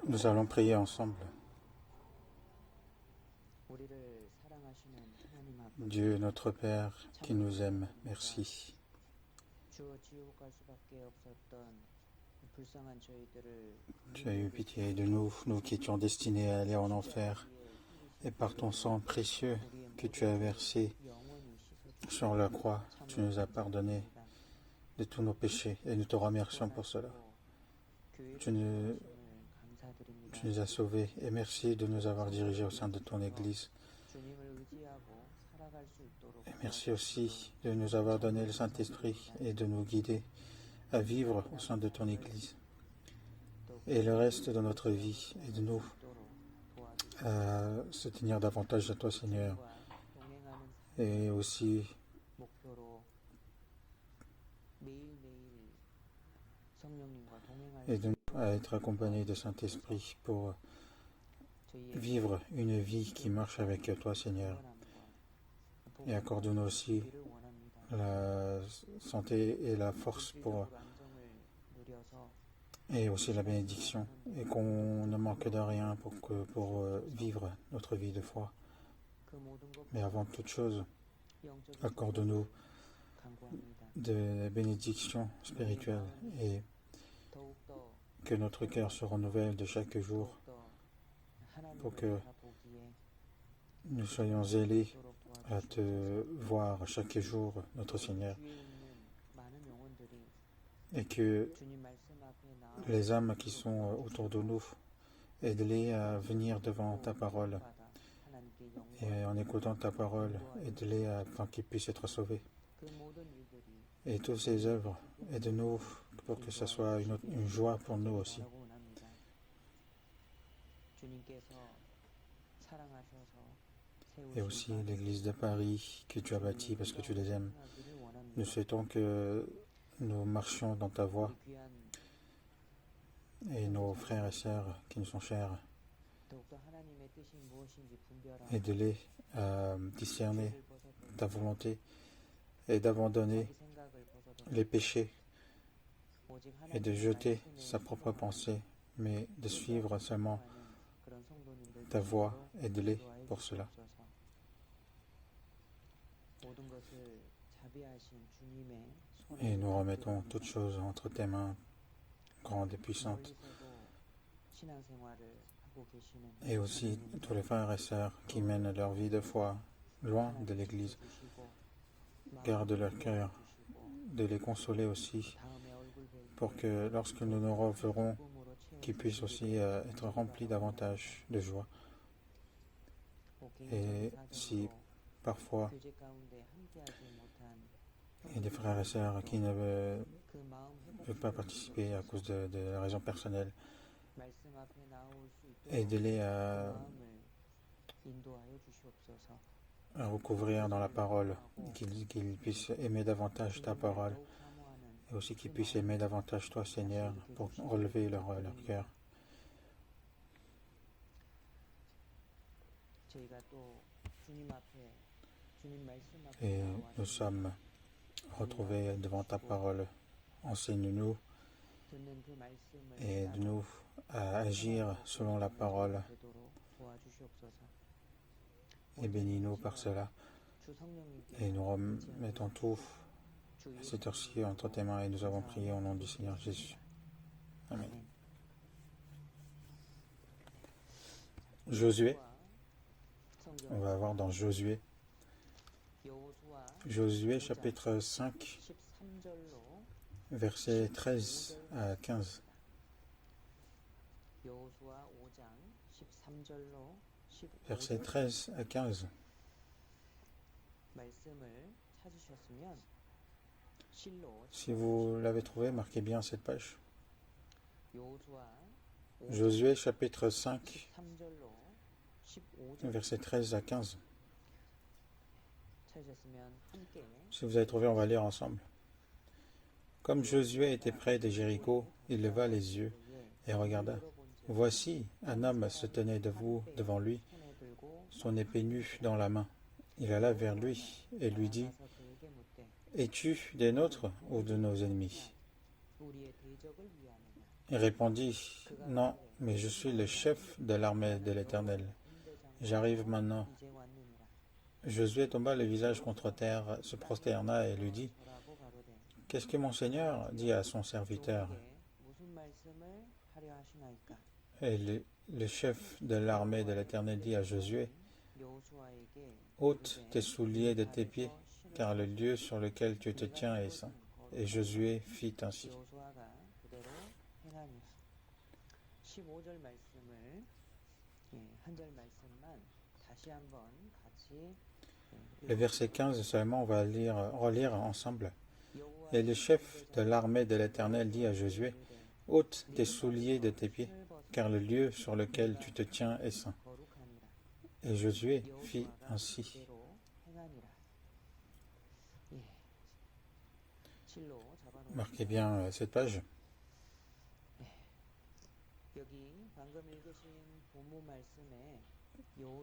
Nous allons prier ensemble. Dieu notre Père qui nous aime, merci. Tu as eu pitié de nous, nous qui étions destinés à aller en enfer, et par ton sang précieux que tu as versé sur la croix, tu nous as pardonné de tous nos péchés, et nous te remercions pour cela. Tu nous as sauvés, et merci de nous avoir dirigés au sein de ton Église. Et merci aussi de nous avoir donné le Saint-Esprit et de nous guider à vivre au sein de ton Église. Et le reste de notre vie, aide-nous à se tenir davantage à toi, Seigneur, et aussi aide-nous à être accompagnés de Saint-Esprit pour vivre une vie qui marche avec toi, Seigneur. Et accorde-nous aussi la santé et la force et aussi la bénédiction, et qu'on ne manque de rien pour vivre notre vie de foi. Mais avant toute chose, accorde-nous de bénédictions spirituelles et que notre cœur se renouvelle de chaque jour pour que nous soyons zélés à te voir chaque jour, notre Seigneur, et que les âmes qui sont autour de nous, aide-les à venir devant ta parole, et en écoutant ta parole, aide-les afin qu'ils puissent être sauvés. Et toutes ces œuvres, aide-nous pour que ce soit une joie pour nous aussi. Et aussi l'Église de Paris que tu as bâtie parce que tu les aimes. Nous souhaitons que nous marchions dans ta voie, et nos frères et sœurs qui nous sont chers, aide-les à discerner ta volonté et d'abandonner les péchés et de jeter sa propre pensée, mais de suivre seulement ta voie. Aide-les pour cela. Et nous remettons toutes choses entre tes mains, grandes et puissantes. Et aussi tous les frères et sœurs qui mènent leur vie de foi loin de l'Église. Garde leur cœur, de les consoler aussi, pour que lorsque nous nous reverrons, qu'ils puissent aussi être remplis davantage de joie. Et si parfois il y a des frères et sœurs qui ne veulent pas participer à cause de raisons personnelles, aidez-les à recouvrir dans la parole, qu'ils puissent aimer davantage ta parole, et aussi qu'ils puissent aimer davantage toi, Seigneur, pour relever leur cœur. Et nous sommes retrouvés devant ta parole. Enseigne-nous et aide-nous à agir selon la parole, et bénis-nous par cela. Et nous remettons tout à cette heure-ci entre tes mains, et nous avons prié au nom du Seigneur Jésus. Amen. Josué, on va voir dans Josué chapitre 5, versets 13 à 15. Versets 13 à 15. Si vous l'avez trouvé, marquez bien cette page. Josué chapitre 5, versets 13 à 15. Si vous avez trouvé, on va lire ensemble. Comme Josué était près de Jéricho, il leva les yeux et regarda. Voici, un homme se tenait debout devant lui, son épée nue dans la main. Il alla vers lui et lui dit, « Es-tu des nôtres ou de nos ennemis » Il répondit, non, mais je suis le chef de l'armée de l'Éternel. J'arrive maintenant. Josué tomba le visage contre terre, se prosterna et lui dit, qu'est-ce que mon Seigneur dit à son serviteur? Et le chef de l'armée de l'Éternel dit à Josué, ôte tes souliers de tes pieds, car le lieu sur lequel tu te tiens est saint. Et Josué fit ainsi. Le verset 15 seulement, on va relire ensemble. Et le chef de l'armée de l'Éternel dit à Josué, ôte tes souliers de tes pieds, car le lieu sur lequel tu te tiens est saint. Et Josué fit ainsi. Marquez bien cette page.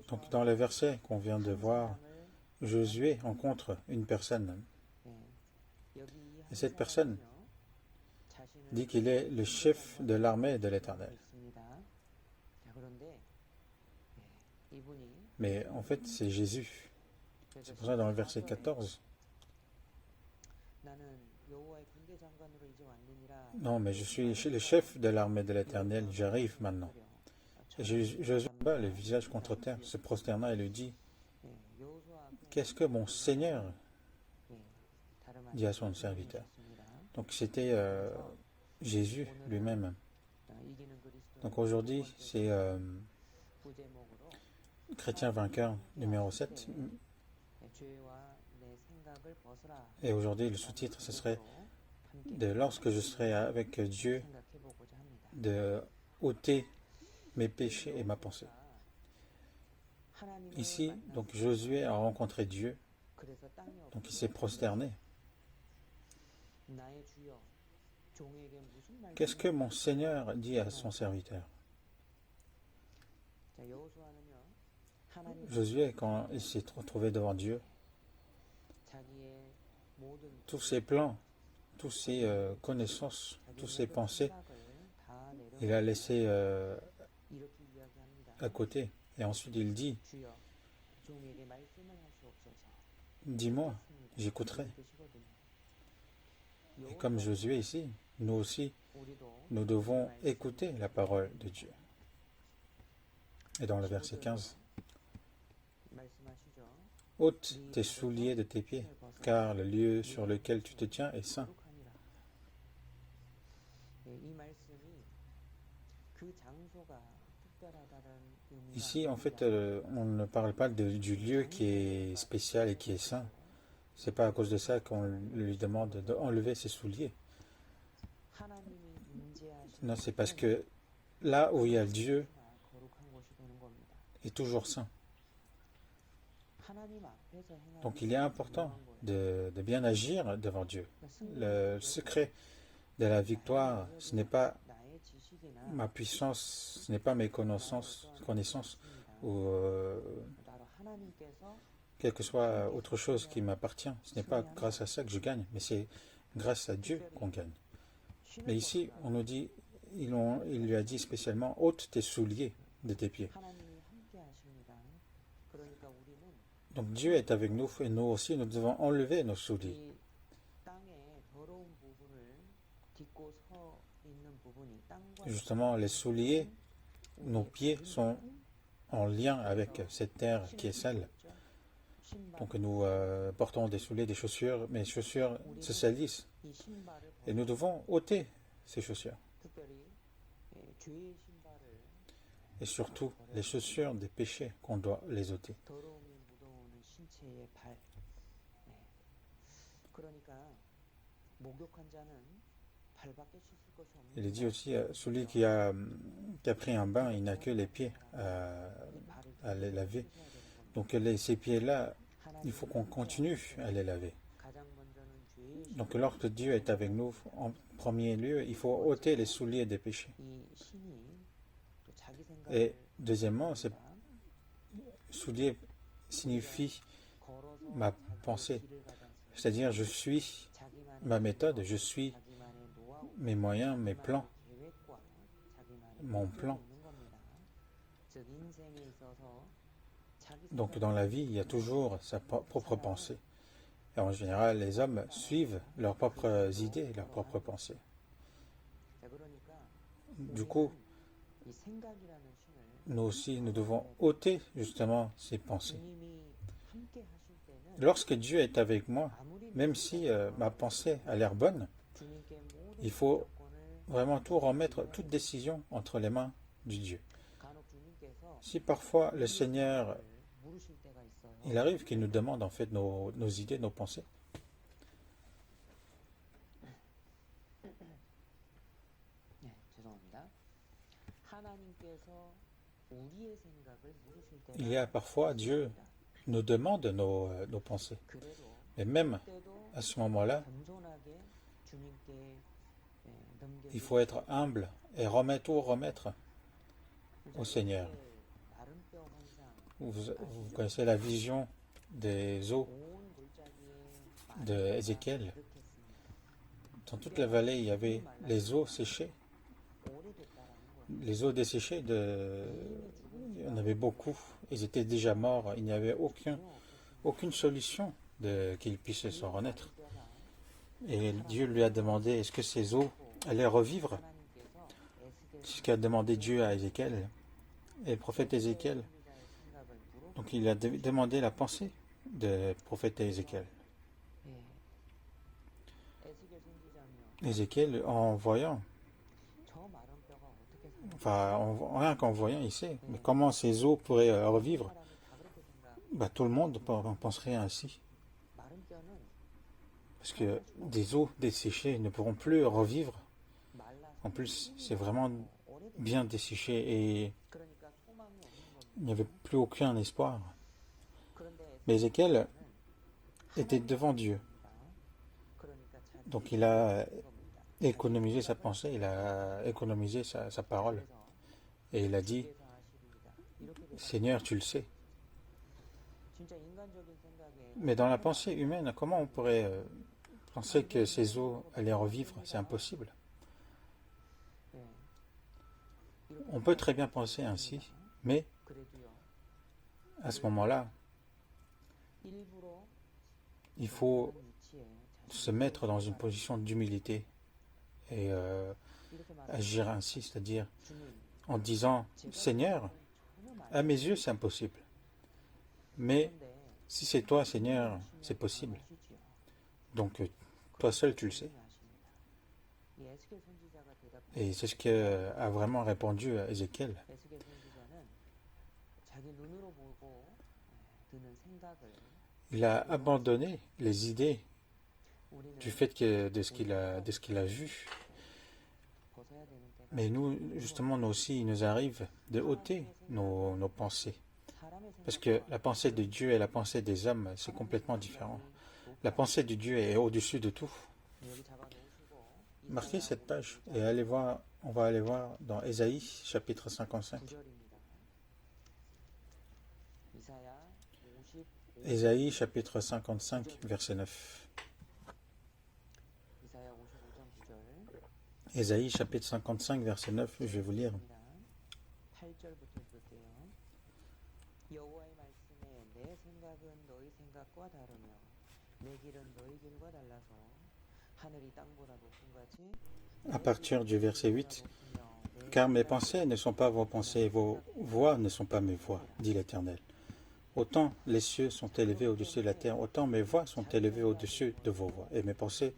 Donc dans le verset qu'on vient de voir, Josué rencontre une personne. Et cette personne dit qu'il est le chef de l'armée de l'Éternel. Mais en fait, c'est Jésus. C'est pour ça dans le verset 14. Non, mais je suis le chef de l'armée de l'Éternel, j'arrive maintenant. Et Josué bat le visage contre terre, se prosterna et lui dit, qu'est-ce que mon Seigneur dit à son serviteur? Donc c'était Jésus lui-même. Donc aujourd'hui, c'est Chrétien vainqueur numéro 7. Et aujourd'hui, le sous-titre, ce serait de lorsque je serai avec Dieu, de ôter mes péchés et ma pensée. Ici, donc Josué a rencontré Dieu, donc il s'est prosterné. Qu'est-ce que mon Seigneur dit à son serviteur? Josué, quand il s'est retrouvé devant Dieu, tous ses plans, toutes ses connaissances, toutes ses pensées, il a laissé à côté. Et ensuite il dit, dis-moi, j'écouterai. Et comme Josué ici, nous aussi, nous devons écouter la parole de Dieu. Et dans le verset 15, ôte tes souliers de tes pieds, car le lieu sur lequel tu te tiens est saint. Ici, en fait, on ne parle pas du lieu qui est spécial et qui est saint. C'est pas à cause de ça qu'on lui demande d'enlever ses souliers. Non, c'est parce que là où il y a Dieu est toujours saint. Donc il est important de bien agir devant Dieu. Le secret de la victoire, ce n'est pas ma puissance, ce n'est pas mes connaissances ou quelle que soit autre chose qui m'appartient. Ce n'est pas grâce à ça que je gagne, mais c'est grâce à Dieu qu'on gagne. Mais ici, on nous dit, il lui a dit spécialement, ôte tes souliers de tes pieds. Donc Dieu est avec nous et nous aussi, nous devons enlever nos souliers. Justement, les souliers, nos pieds sont en lien avec cette terre qui est sale. Donc nous portons des souliers, des chaussures, mais les chaussures se salissent. Et nous devons ôter ces chaussures. Et surtout, les chaussures des péchés qu'on doit les ôter. Il est dit aussi, celui qui a pris un bain, il n'a que les pieds à les laver. Donc ces pieds-là, il faut qu'on continue à les laver. Donc lorsque Dieu est avec nous, en premier lieu, il faut ôter les souliers des péchés. Et deuxièmement, ces souliers signifie ma pensée. C'est-à-dire, je suis ma méthode, je suis mes moyens, mes plans, mon plan. Donc dans la vie, il y a toujours sa propre pensée. Et en général, les hommes suivent leurs propres idées, leurs propres pensées. Du coup, nous aussi, nous devons ôter justement ces pensées. Lorsque Dieu est avec moi, même si ma pensée a l'air bonne, il faut vraiment tout remettre, toute décision entre les mains du Dieu. Si parfois le Seigneur, il arrive qu'il nous demande en fait nos idées, nos pensées, il y a parfois Dieu nous demande nos pensées. Mais même à ce moment-là, il faut être humble et tout remettre au Seigneur. Vous connaissez la vision des eaux d'Ézéchiel. Dans toute la vallée, il y avait les eaux séchées. Les eaux desséchées, il y en avait beaucoup. Ils étaient déjà morts. Il n'y avait aucune solution qu'ils puissent s'en renaître. Et Dieu lui a demandé, est-ce que ces eaux allaient revivre? C'est ce qu'a demandé Dieu à Ézéchiel. Et le prophète Ézéchiel, donc il a demandé la pensée du prophète Ézéchiel. Ézéchiel, en voyant, rien qu'en voyant, il sait, mais comment ces eaux pourraient revivre? Tout le monde penserait ainsi. Parce que des eaux desséchées ne pourront plus revivre. En plus, c'est vraiment bien desséché et il n'y avait plus aucun espoir. Mais Ézéchiel était devant Dieu. Donc il a économisé sa pensée, il a économisé sa parole. Et il a dit, Seigneur, tu le sais. Mais dans la pensée humaine, comment on pourrait penser que ces eaux allaient revivre? C'est impossible. On peut très bien penser ainsi, mais à ce moment-là, il faut se mettre dans une position d'humilité et agir ainsi, c'est-à-dire en disant, Seigneur, à mes yeux c'est impossible, mais si c'est toi, Seigneur, c'est possible. Donc toi seul tu le sais. Et c'est ce qu'a vraiment répondu à Ézéchiel. Il a abandonné les idées du fait de ce qu'il a vu. Mais nous, justement, nous aussi, il nous arrive de ôter nos pensées. Parce que la pensée de Dieu et la pensée des hommes, c'est complètement différent. La pensée de Dieu est au-dessus de tout. Marquez cette page et on va aller voir dans Ésaïe, chapitre 55. Ésaïe, chapitre 55, verset 9. Ésaïe, chapitre 55, verset 9, je vais vous lire. À partir du verset 8, car mes pensées ne sont pas vos pensées, et vos voix ne sont pas mes voix, dit l'Éternel. Autant les cieux sont élevés au-dessus de la terre, autant mes voix sont élevées au-dessus de vos voix, et mes pensées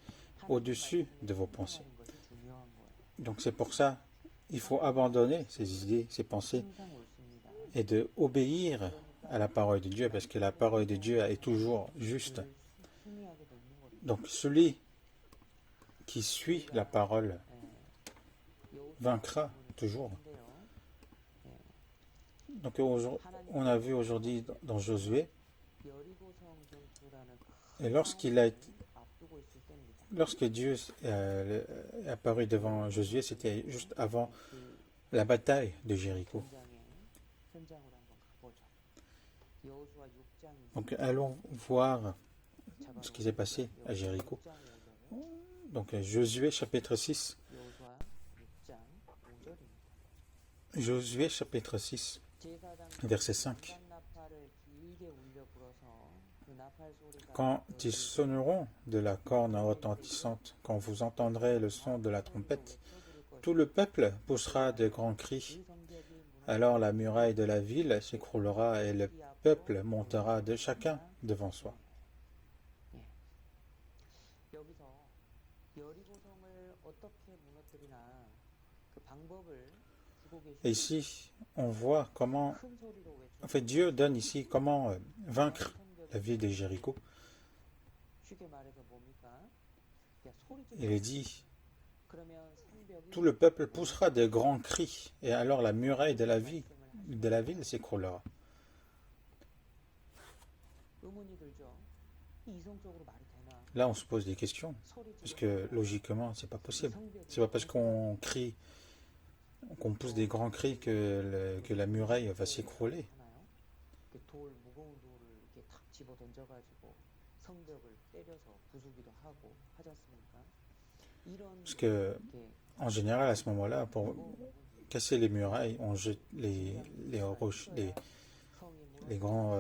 au-dessus de vos pensées. Donc c'est pour ça, il faut abandonner ces idées, ces pensées, et de obéir à la parole de Dieu, parce que la parole de Dieu est toujours juste. Donc celui qui suit la parole vaincra toujours. Donc on a vu aujourd'hui dans Josué, et lorsque Dieu est apparu devant Josué, c'était juste avant la bataille de Jéricho. Donc allons voir ce qui s'est passé à Jéricho. Donc Josué chapitre 6. Josué chapitre 6, verset 5. Quand ils sonneront de la corne retentissante, quand vous entendrez le son de la trompette, tout le peuple poussera de grands cris. Alors la muraille de la ville s'écroulera et le peuple montera de chacun devant soi. Et ici, on voit comment, en fait, Dieu donne ici comment vaincre la ville de Jéricho. Il est dit, tout le peuple poussera de grands cris, et alors la muraille de la ville s'écroulera. Là, on se pose des questions, parce que logiquement, c'est pas possible. C'est pas parce qu'on crie, qu'on pousse des grands cris que la muraille va s'écrouler. Parce que, en général, à ce moment-là, pour casser les murailles, on jette les roches, les grands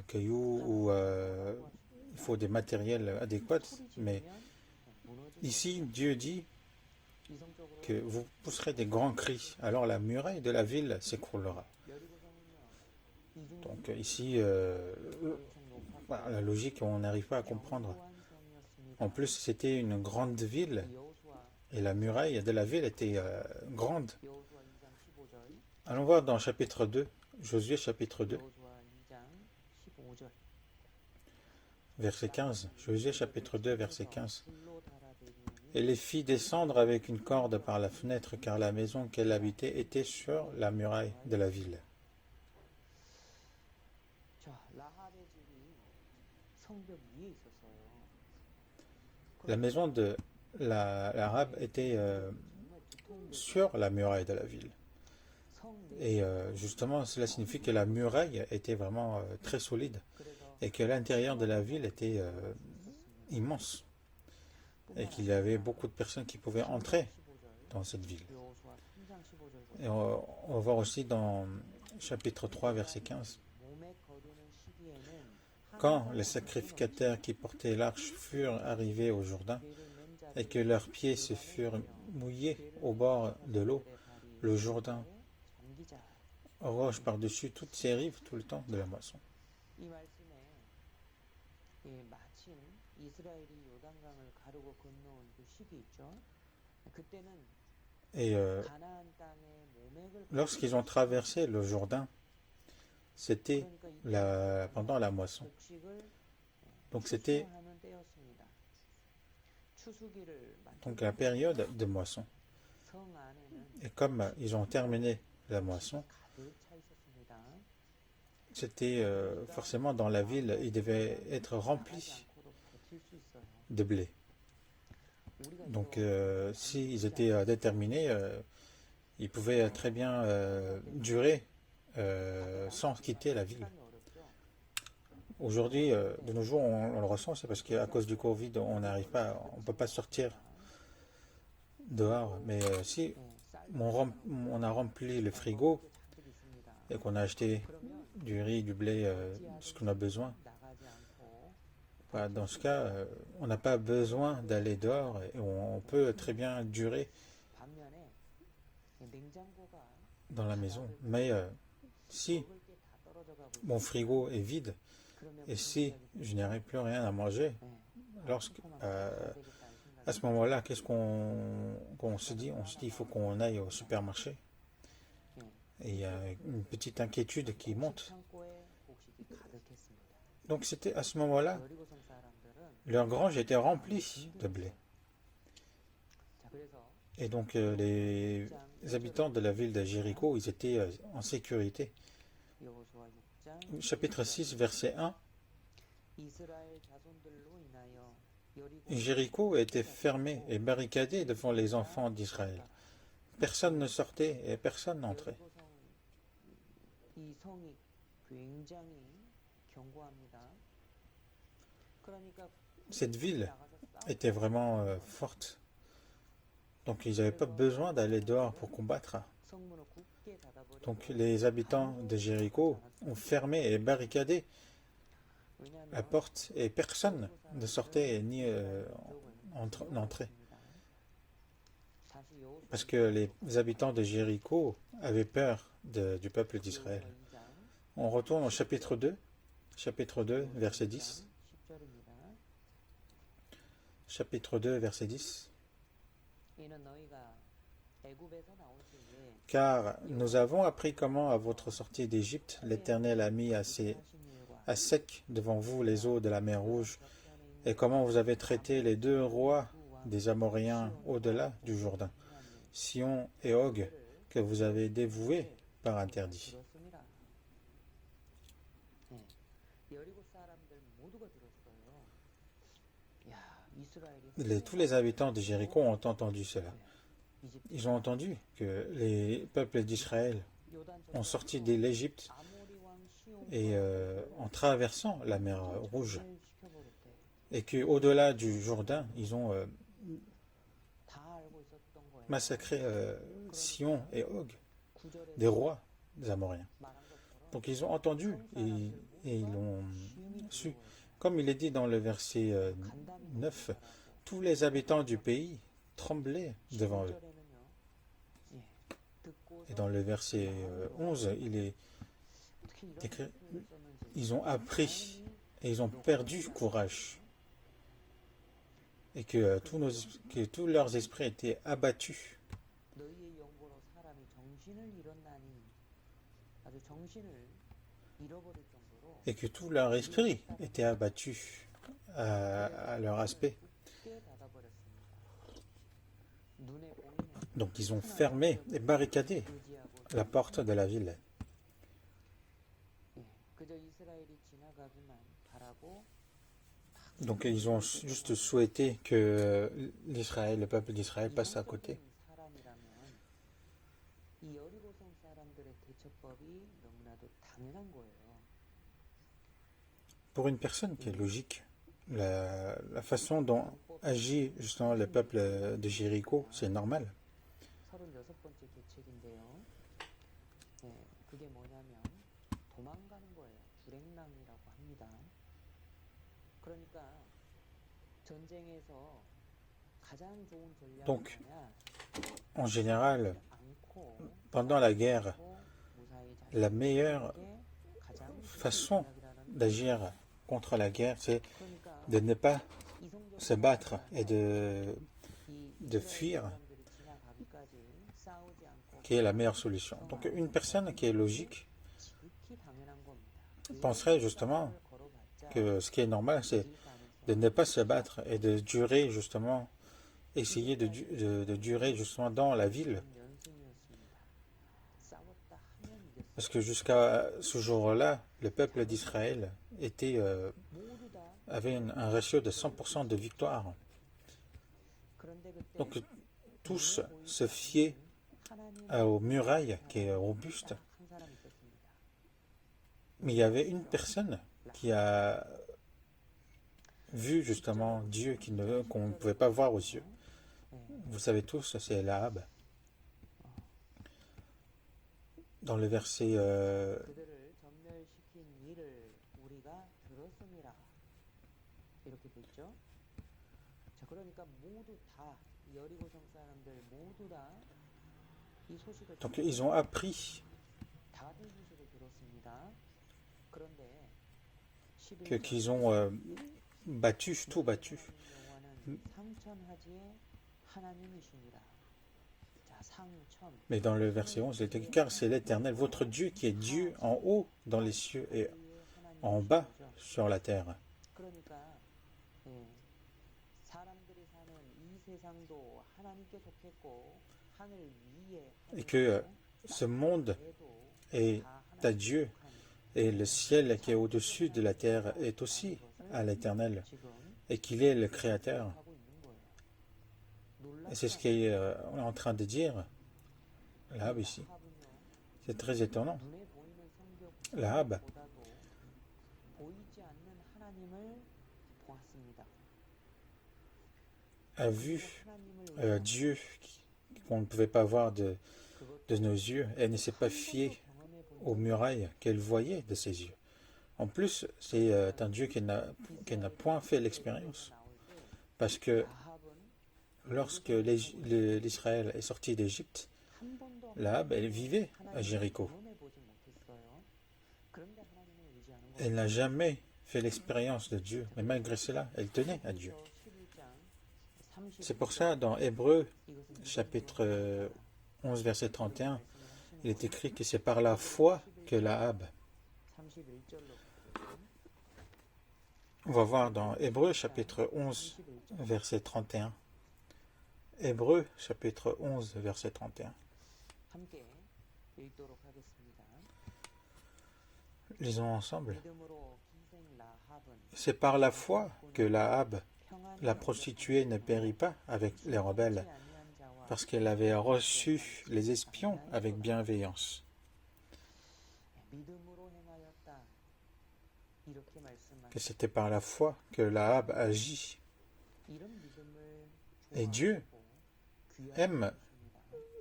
cailloux, ou il faut des matériels adéquats. Mais ici, Dieu dit que vous pousserez des grands cris, alors la muraille de la ville s'écroulera. Donc ici, voilà, la logique, on n'arrive pas à comprendre. En plus, c'était une grande ville, et la muraille de la ville était grande. Allons voir dans chapitre 2, Josué chapitre 2, verset 15. Josué chapitre 2, verset 15. Et les fit descendre avec une corde par la fenêtre, car la maison qu'elle habitait était sur la muraille de la ville. La maison de l'arabe était sur la muraille de la ville. Et justement, cela signifie que la muraille était vraiment très solide et que l'intérieur de la ville était immense et qu'il y avait beaucoup de personnes qui pouvaient entrer dans cette ville. Et on va voir aussi dans chapitre 3, verset 15. Quand les sacrificateurs qui portaient l'arche furent arrivés au Jourdain et que leurs pieds se furent mouillés au bord de l'eau, le Jourdain roche par-dessus toutes ses rives tout le temps de la moisson. Et lorsqu'ils ont traversé le Jourdain, c'était pendant la moisson. Donc c'était la période de moisson. Et comme ils ont terminé la moisson, c'était forcément dans la ville, il devait être rempli de blé. Donc s'ils étaient déterminés, ils pouvaient très bien durer sans quitter la ville. Aujourd'hui, de nos jours, on le ressent, c'est parce qu'à cause du Covid, on n'arrive pas, on ne peut pas sortir dehors. Mais si on a rempli le frigo et qu'on a acheté du riz, du blé, ce qu'on a besoin, bah, dans ce cas, on n'a pas besoin d'aller dehors et on peut très bien durer dans la maison. Mais si mon frigo est vide et si je n'aurai plus rien à manger, à ce moment-là, qu'est-ce qu'on se dit? On se dit qu'il faut qu'on aille au supermarché. Et il y a une petite inquiétude qui monte. Donc c'était à ce moment-là, leur grange était remplie de blé. Et donc les habitants de la ville de Jéricho, ils étaient en sécurité. Chapitre 6, verset 1. Jéricho était fermé et barricadé devant les enfants d'Israël. Personne ne sortait et personne n'entrait. Cette ville était vraiment forte. Donc ils n'avaient pas besoin d'aller dehors pour combattre. Donc les habitants de Jéricho ont fermé et barricadé la porte et personne ne sortait ni n'entrait. Parce que les habitants de Jéricho avaient peur du peuple d'Israël. On retourne au chapitre 2, verset 10. Chapitre 2, verset 10. Car nous avons appris comment, à votre sortie d'Égypte, l'Éternel a mis à sec devant vous les eaux de la mer Rouge, et comment vous avez traité les deux rois des Amoréens au-delà du Jourdain, Sion et Og, que vous avez dévoués par interdit. Tous les habitants de Jéricho ont entendu cela. Ils ont entendu que les peuples d'Israël ont sorti de l'Égypte et en traversant la mer Rouge, et qu'au-delà du Jourdain, ils ont massacré Sion et Og, des rois des Amoréens. Donc ils ont entendu et ils l'ont su. Comme il est dit dans le verset 9, tous les habitants du pays tremblaient devant eux. Et dans le verset 11, il est écrit, ils ont appris et ils ont perdu courage. Et que tous leurs esprits étaient abattus. Et que tout leur esprit était abattu à leur aspect. Donc ils ont fermé et barricadé la porte de la ville. Donc ils ont juste souhaité que le peuple d'Israël passe à côté. Pour une personne qui est logique, la façon dont agit justement le peuple de Jéricho, c'est normal. Donc, en général, pendant la guerre, la meilleure façon d'agir contre la guerre, c'est de ne pas se battre et de fuir, qui est la meilleure solution. Donc, une personne qui est logique penserait justement que ce qui est normal, c'est de ne pas se battre et de durer justement, essayer de durer justement dans la ville. Parce que jusqu'à ce jour-là, le peuple d'Israël avait un ratio de 100% de victoire. Donc tous se fiaient aux murailles qui est robuste. Mais il y avait une personne qui a vu justement Dieu qu'on ne pouvait pas voir aux yeux. Vous savez tous, c'est Lahab. Dans le verset donc ils ont appris qu'ils ont tout battu. Mais dans le verset 11, il est écrit, car c'est l'Éternel, votre Dieu, qui est Dieu en haut dans les cieux et en bas sur la terre. Et que ce monde est à Dieu et le ciel qui est au-dessus de la terre est aussi à l'Éternel et qu'il est le Créateur. Et c'est ce qu'on est en train de dire Lahab ici. C'est très étonnant. Lahab a vu Dieu qu'on ne pouvait pas voir de nos yeux. Elle ne s'est pas fiée aux murailles qu'elle voyait de ses yeux. En plus, c'est un Dieu qui n'a point fait l'expérience. Parce que lorsque l'Israël est sorti d'Égypte, Rahab, elle vivait à Jéricho. Elle n'a jamais fait l'expérience de Dieu, mais malgré cela, elle tenait à Dieu. C'est pour ça, dans Hébreux, chapitre 11, verset 31, il est écrit que c'est par la foi que Rahab. On va voir dans Hébreux, chapitre 11, verset 31. Hébreux, chapitre 11, verset 31. Lisons ensemble. C'est par la foi que Rahab, la prostituée, ne périt pas avec les rebelles, parce qu'elle avait reçu les espions avec bienveillance. Que c'était par la foi que Rahab agit. Et Dieu aime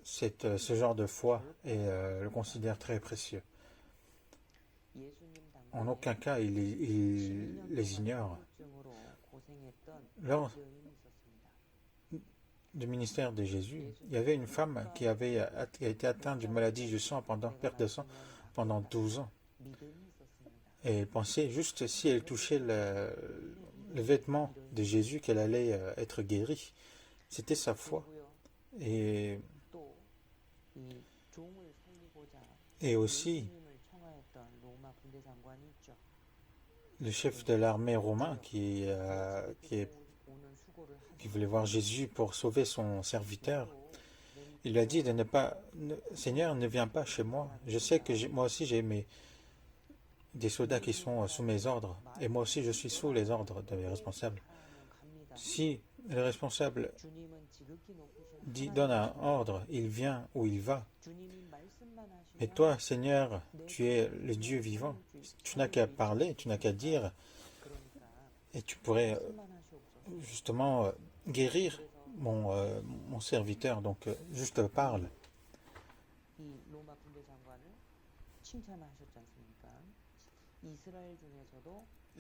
ce genre de foi et le considère très précieux. En aucun cas, il les ignore. Lors du ministère de Jésus, il y avait une femme qui a été atteinte d'une maladie du sang perte de sang pendant 12 ans. Et elle pensait juste si elle touchait le vêtement de Jésus qu'elle allait être guérie. C'était sa foi. Et aussi, le chef de l'armée romain qui voulait voir Jésus pour sauver son serviteur, il lui a dit de ne pas... Seigneur, ne viens pas chez moi. Je sais que moi aussi j'ai des soldats qui sont sous mes ordres, et moi aussi je suis sous les ordres de mes responsables. Si le responsable donne un ordre, il vient ou il va. Mais toi, Seigneur, tu es le Dieu vivant. Tu n'as qu'à parler, tu n'as qu'à dire, et tu pourrais justement guérir mon serviteur. Donc, juste parle.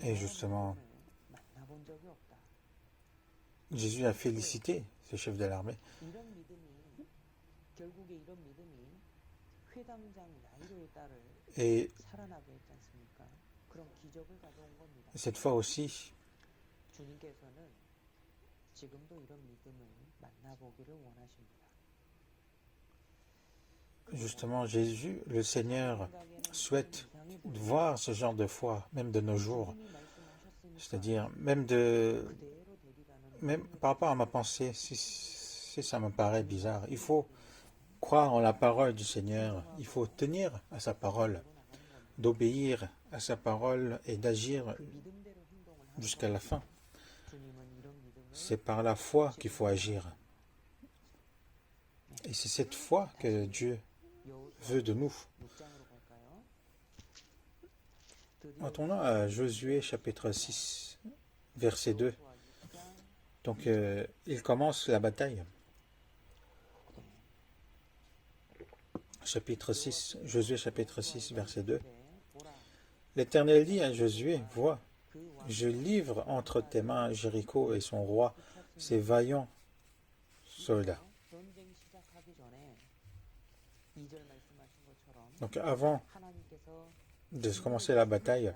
Et justement, Jésus a félicité ce chef de l'armée. Et cette fois aussi, justement, Jésus, le Seigneur, souhaite voir ce genre de foi, même de nos jours. C'est-à-dire, même par rapport à ma pensée, si ça me paraît bizarre, il faut croire en la parole du Seigneur, il faut tenir à sa parole, d'obéir à sa parole et d'agir jusqu'à la fin. C'est par la foi qu'il faut agir. Et c'est cette foi que Dieu veut de nous. Retournons à Josué chapitre 6, verset 2. Donc, il commence la bataille. Chapitre 6, Josué chapitre 6, verset 2. L'Éternel dit à Josué, vois, je livre entre tes mains Jéricho et son roi, ses vaillants soldats. Donc avant de commencer la bataille,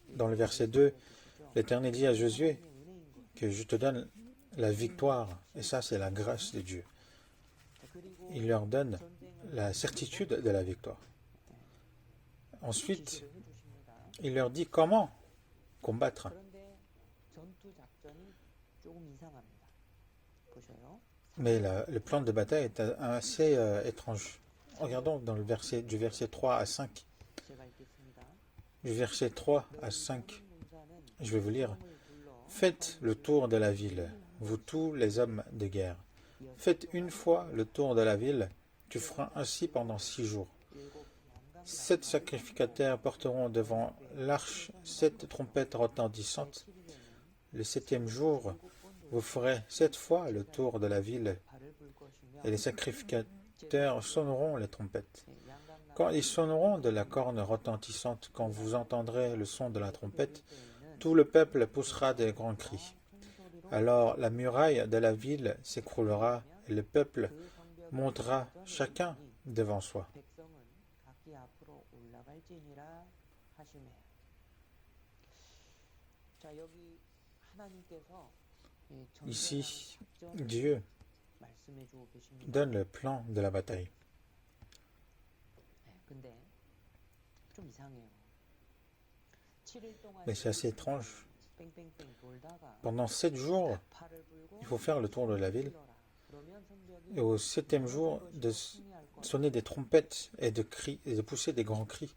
dans le verset 2, l'Éternel dit à Josué que je te donne la victoire, et ça c'est la grâce de Dieu. Il leur donne la certitude de la victoire. Ensuite, il leur dit comment combattre. Mais le plan de bataille est assez étrange. Regardons dans du verset 3 à 5. Du verset 3 à 5, je vais vous lire. Faites le tour de la ville, vous tous les hommes de guerre. Faites une fois le tour de la ville, tu feras ainsi pendant 6 jours. 7 sacrificateurs porteront devant l'arche 7 trompettes retentissantes. Le 7e jour, vous ferez 7 fois le tour de la ville, et les terre sonneront les trompettes. Quand ils sonneront de la corne retentissante, quand vous entendrez le son de la trompette, tout le peuple poussera des grands cris. Alors la muraille de la ville s'écroulera et le peuple montera chacun devant soi. Ici, Dieu donne le plan de la bataille. Mais c'est assez étrange. Pendant 7 jours, il faut faire le tour de la ville. Et au 7e jour, de sonner des trompettes et de cris, et de pousser des grands cris.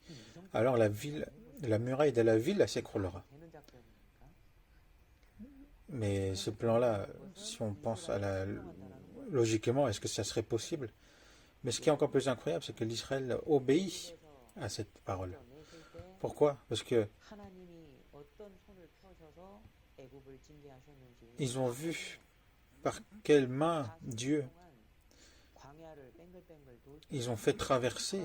Alors la muraille de la ville s'écroulera. Mais ce plan-là, si on pense logiquement, est-ce que ça serait possible? Mais ce qui est encore plus incroyable, c'est que l'Israël obéit à cette parole. Pourquoi? Parce que ils ont vu par quelle main Dieu, ils ont fait traverser,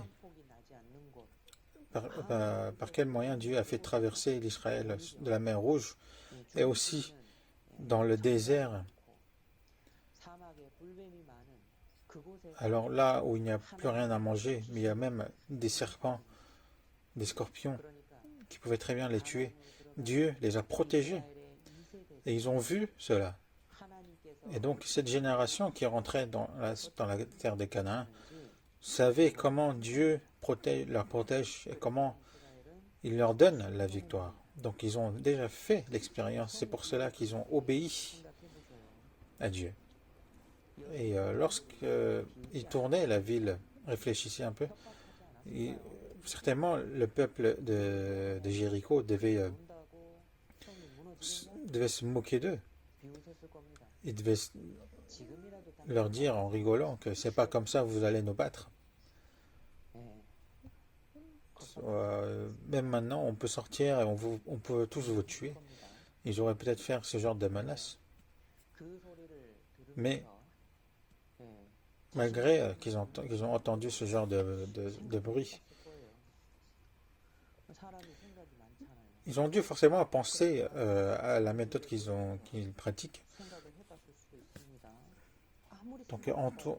par quel moyen Dieu a fait traverser l'Israël de la mer Rouge et aussi dans le désert. Alors là où il n'y a plus rien à manger, mais il y a même des serpents, des scorpions qui pouvaient très bien les tuer, Dieu les a protégés et ils ont vu cela. Et donc cette génération qui rentrait dans la terre des Canaan savait comment Dieu leur protège et comment il leur donne la victoire. Donc ils ont déjà fait l'expérience, c'est pour cela qu'ils ont obéi à Dieu. Et lorsqu'ils tournaient la ville, réfléchissez un peu, certainement le peuple de Jéricho devait se moquer d'eux. Il devait leur dire en rigolant que c'est pas comme ça que vous allez nous battre. Même maintenant, on peut sortir et on peut tous vous tuer. Ils auraient peut-être fait ce genre de menace. Mais malgré qu'ils ont entendu ce genre de bruit, ils ont dû forcément penser à la méthode qu'ils pratiquent. Donc,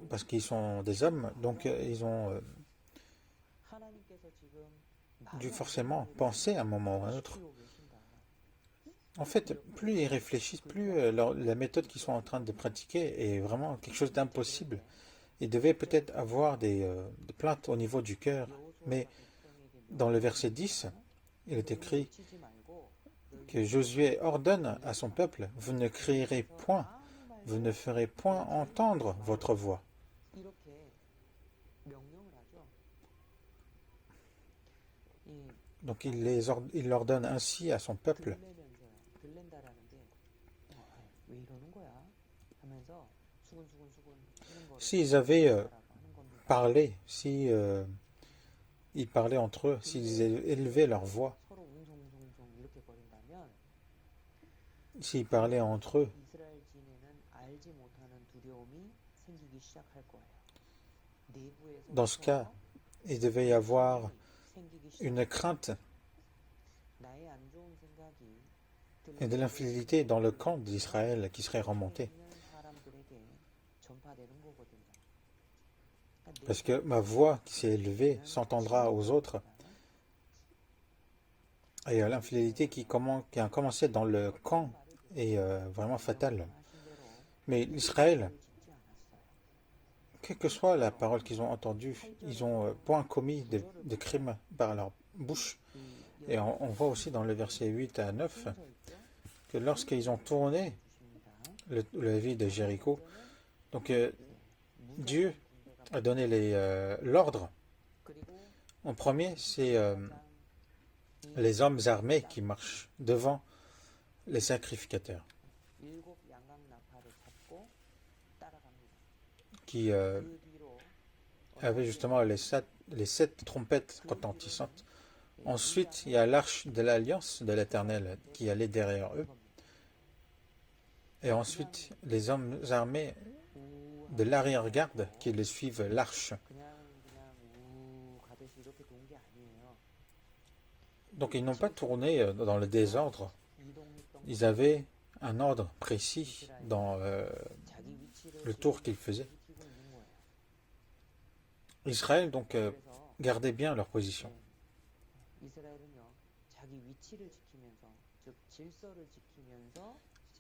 parce qu'ils sont des hommes, donc ils ont dû forcément penser à un moment ou à un autre. En fait, plus ils réfléchissent, plus la méthode qu'ils sont en train de pratiquer est vraiment quelque chose d'impossible. Ils devaient peut-être avoir des plaintes au niveau du cœur, mais dans le verset 10, il est écrit que Josué ordonne à son peuple, vous ne crierez point, vous ne ferez point entendre votre voix. Donc il leur donne ainsi à son peuple. S'ils avaient parlé, ils parlaient entre eux, s'ils élevaient leur voix, s'ils parlaient entre eux, dans ce cas, il devait y avoir une crainte et de l'infidélité dans le camp d'Israël qui serait remonté. Parce que ma voix qui s'est élevée s'entendra aux autres. Et l'infidélité qui a commencé dans le camp est vraiment fatale. Mais l'Israël, quelle que soit la parole qu'ils ont entendue, ils ont point commis de crimes par leur bouche. Et on voit aussi dans le verset 8 à 9 que lorsqu'ils ont tourné la ville de Jéricho, donc Dieu a donné l'ordre. En premier, c'est les hommes armés qui marchent devant les sacrificateurs, qui avaient justement les 7 trompettes retentissantes. Ensuite, il y a l'arche de l'alliance de l'Éternel qui allait derrière eux. Et ensuite, les hommes armés de l'arrière-garde qu'ils suivent l'arche. Donc ils n'ont pas tourné dans le désordre. Ils avaient un ordre précis dans le tour qu'ils faisaient. Israël donc gardait bien leur position.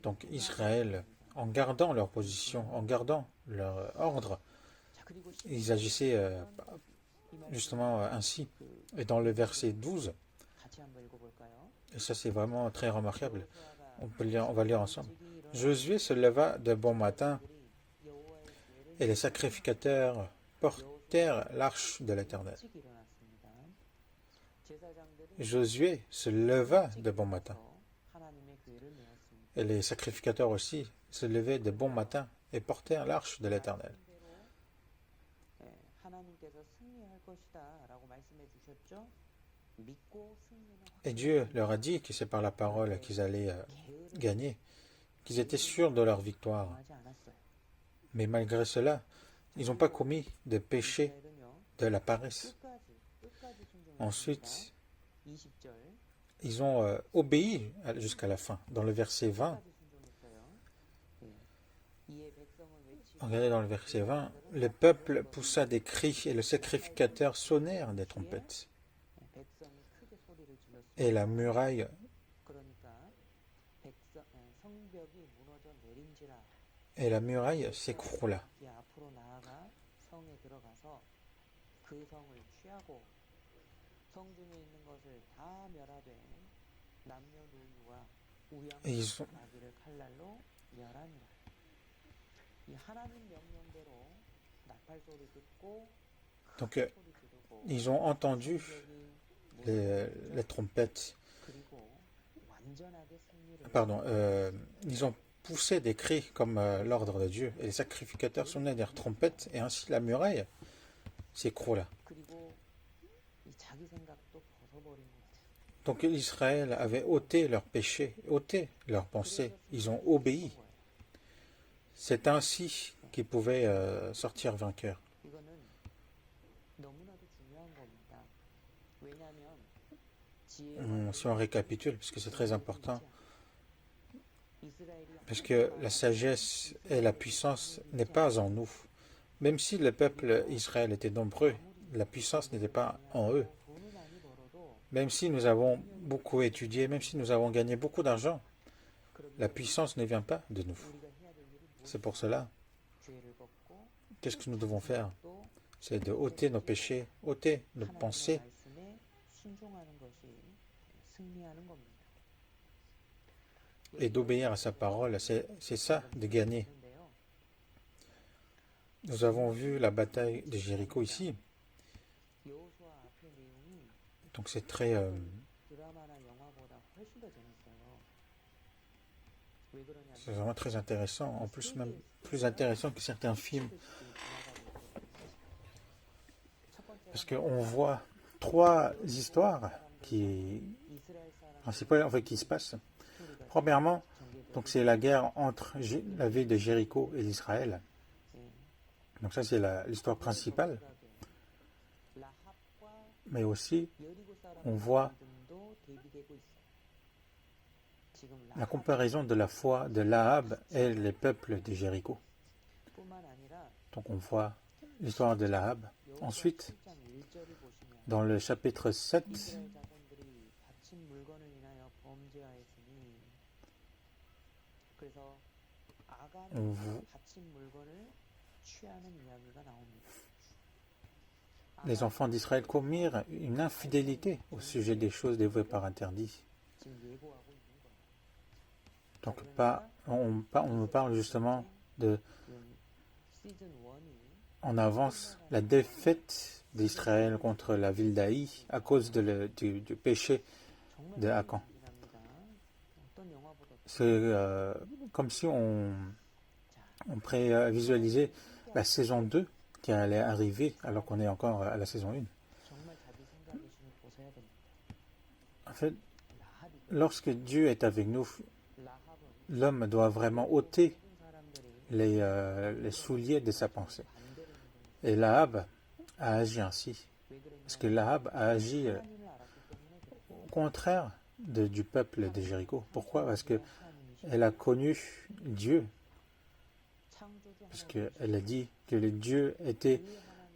Donc Israël, en gardant leur position, en gardant leur ordre, ils agissaient justement ainsi. Et dans le verset 12, et ça c'est vraiment très remarquable, on va lire ensemble. Josué se leva de bon matin et les sacrificateurs portèrent l'arche de l'Éternel. Josué se leva de bon matin. Et les sacrificateurs aussi se levaient de bon matin et portèrent l'arche de l'Éternel. Et Dieu leur a dit que c'est par la parole qu'ils allaient gagner, qu'ils étaient sûrs de leur victoire. Mais malgré cela, ils n'ont pas commis de péché de la paresse. Ensuite, ils ont obéi jusqu'à la fin. Dans le verset 20, regardez dans le verset 20, le peuple poussa des cris et le sacrificateur sonnèrent des trompettes. Et la muraille s'écroula. Et ils ont entendu les trompettes. Pardon, ils ont poussé des cris comme l'ordre de Dieu. Et les sacrificateurs sonnaient des trompettes et ainsi la muraille s'écroula. Donc Israël avait ôté leurs péchés, ôté leurs pensées. Ils ont obéi. C'est ainsi qu'ils pouvaient sortir vainqueurs. Si on récapitule, parce que c'est très important, parce que la sagesse et la puissance n'est pas en nous. Même si le peuple Israël était nombreux, la puissance n'était pas en eux. Même si nous avons beaucoup étudié, même si nous avons gagné beaucoup d'argent, la puissance ne vient pas de nous. C'est pour cela, qu'est-ce que nous devons faire? C'est de ôter nos péchés, ôter nos pensées. Et d'obéir à sa parole, c'est ça, de gagner. Nous avons vu la bataille de Jéricho ici. Donc c'est très... c'est vraiment très intéressant. En plus, même plus intéressant que certains films. Parce qu'on voit trois histoires principales qui se passent. Premièrement, donc c'est la guerre entre la ville de Jéricho et Israël. Donc ça c'est l'histoire principale. Mais aussi, on voit la comparaison de la foi de Lahab et les peuples de Jéricho. Donc on voit l'histoire de Lahab. Ensuite, dans le chapitre 7, les enfants d'Israël commirent une infidélité au sujet des choses dévouées par interdit. Donc on nous parle justement de, en avance, la défaite d'Israël contre la ville d'Haï à cause du péché de Achan. C'est comme si on prévisualisait la saison 2 qui allait arriver alors qu'on est encore à la saison 1. En fait, lorsque Dieu est avec nous, l'homme doit vraiment ôter les souliers de sa pensée. Et Lahab a agi ainsi. Parce que Lahab a agi au contraire du peuple de Jéricho. Pourquoi? Parce qu'elle a connu Dieu. Parce qu'elle a dit que le Dieu était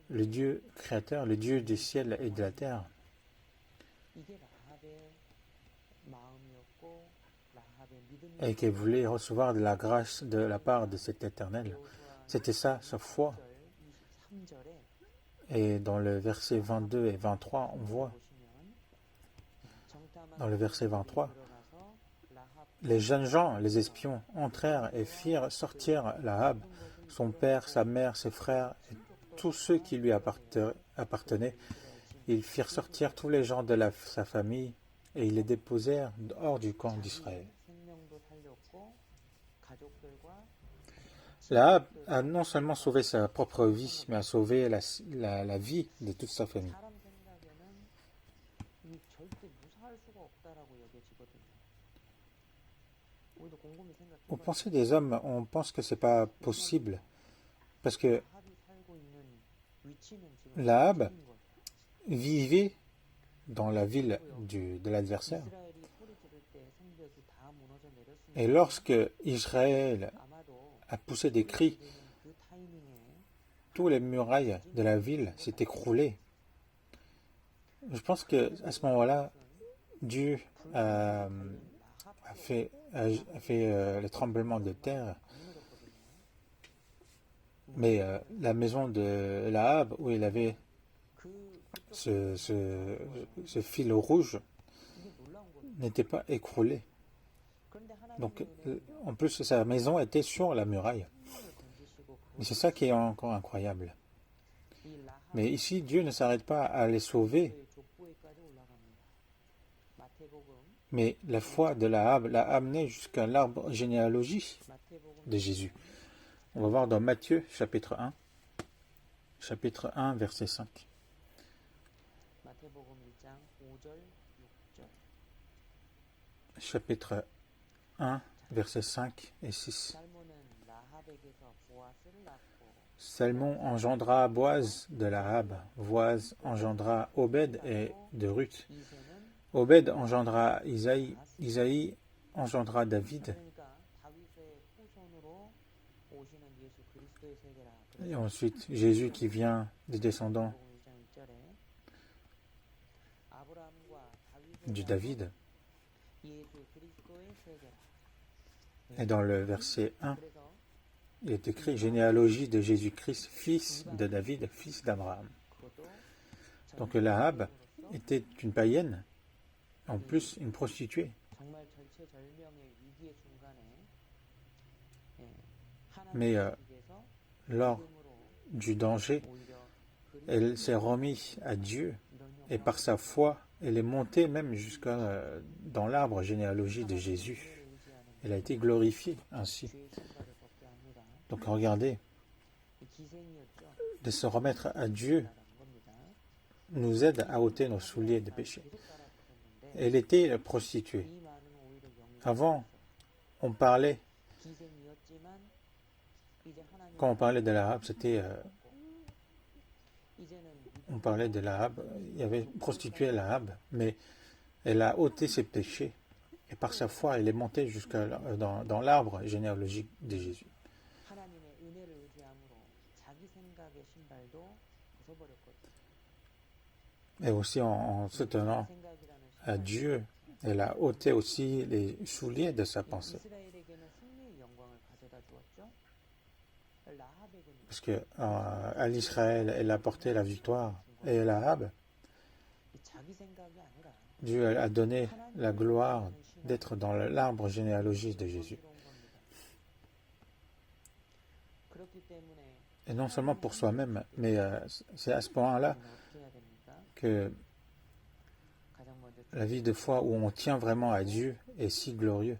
le Dieu créateur, le Dieu du ciel et de la terre. Et qu'elle voulait recevoir de la grâce de la part de cet Éternel. C'était ça, sa foi. Et dans le verset 22 et 23, on voit, dans le verset 23, les jeunes gens, les espions, entrèrent et firent sortir Lahab, son père, sa mère, ses frères, et tous ceux qui lui appartenaient. Ils firent sortir tous les gens de sa famille, et ils les déposèrent hors du camp d'Israël. Lahab a non seulement sauvé sa propre vie, mais a sauvé la vie de toute sa famille. Aux pensées des hommes, on pense que c'est pas possible, parce que Lahab vivait dans la ville de l'adversaire. Et lorsque Israël a poussé des cris, toutes les murailles de la ville s'est écroulées. Je pense qu'à ce moment-là, Dieu a fait le tremblement de terre. Mais la maison de Lahab, où il avait ce fil rouge, n'était pas écroulée. Donc, en plus, sa maison était sur la muraille. Et c'est ça qui est encore incroyable. Mais ici, Dieu ne s'arrête pas à les sauver. Mais la foi de Lahab l'a amené jusqu'à l'arbre généalogie de Jésus. On va voir dans Matthieu, chapitre 1, verset 5. Chapitre 1, versets 5 et 6. Salmon engendra Boaz de Lahab, Boaz engendra Obed et de Ruth. Obed engendra Isaïe, Isaïe engendra David. Et ensuite, Jésus qui vient des descendants de David. Et dans le verset 1, il est écrit généalogie de Jésus-Christ, fils de David, fils d'Abraham. Donc Lahab était une païenne, en plus une prostituée. Mais lors du danger, elle s'est remise à Dieu et par sa foi, elle est montée même jusqu'à dans l'arbre généalogie de Jésus. Elle a été glorifiée ainsi. Donc regardez, de se remettre à Dieu nous aide à ôter nos souliers de péché. Elle était prostituée. Avant, quand on parlait de Lahab, on parlait de Lahab, il y avait prostituée Lahab, mais elle a ôté ses péchés. Et par sa foi, elle est montée jusqu'à dans l'arbre généalogique de Jésus. Et aussi en se tenant à Dieu, elle a ôté aussi les souliers de sa pensée. Parce que à l'Israël, elle a porté la victoire. Et Lahab, Dieu a donné la gloire d'être dans l'arbre généalogique de Jésus. Et non seulement pour soi-même, mais c'est à ce point-là que la vie de foi où on tient vraiment à Dieu est si glorieux.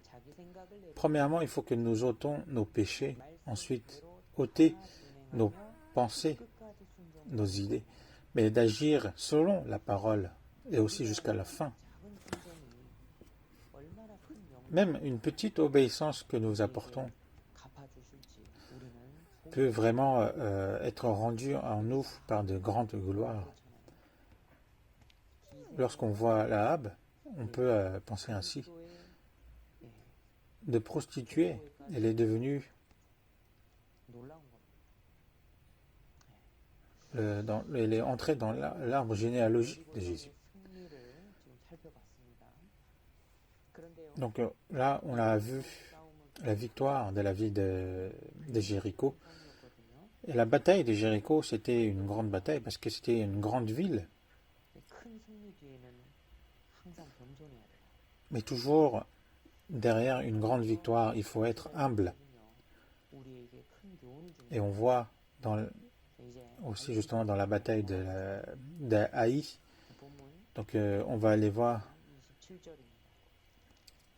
Premièrement, il faut que nous ôtons nos péchés, ensuite ôter nos pensées, nos idées, mais d'agir selon la parole et aussi jusqu'à la fin. Même une petite obéissance que nous apportons, peut vraiment être rendu en nous par de grandes gloires. Lorsqu'on voit Lahab, on peut penser ainsi. De prostituée, elle est devenue elle est entrée dans l'arbre généalogique de Jésus. Donc là, on a vu la victoire de la ville de Jéricho. Et la bataille de Jéricho, c'était une grande bataille parce que c'était une grande ville. Mais toujours derrière une grande victoire, il faut être humble. Et on voit aussi justement dans la bataille d'Haï. Donc on va aller voir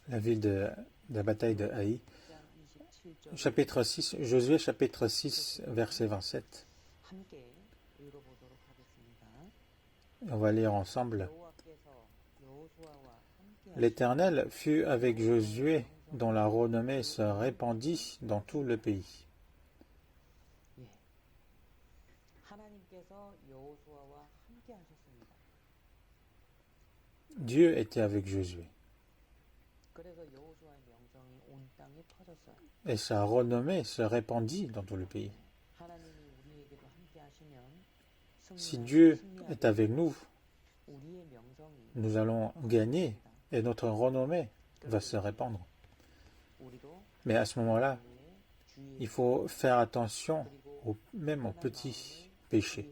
la ville de la bataille de Haï. Chapitre 6, Josué chapitre 6, verset 27. On va lire ensemble. L'Éternel fut avec Josué, dont la renommée se répandit dans tout le pays. Dieu était avec Josué. Et sa renommée se répandit dans tout le pays. Si Dieu est avec nous, nous allons gagner et notre renommée va se répandre. Mais à ce moment-là, il faut faire attention même aux petits péchés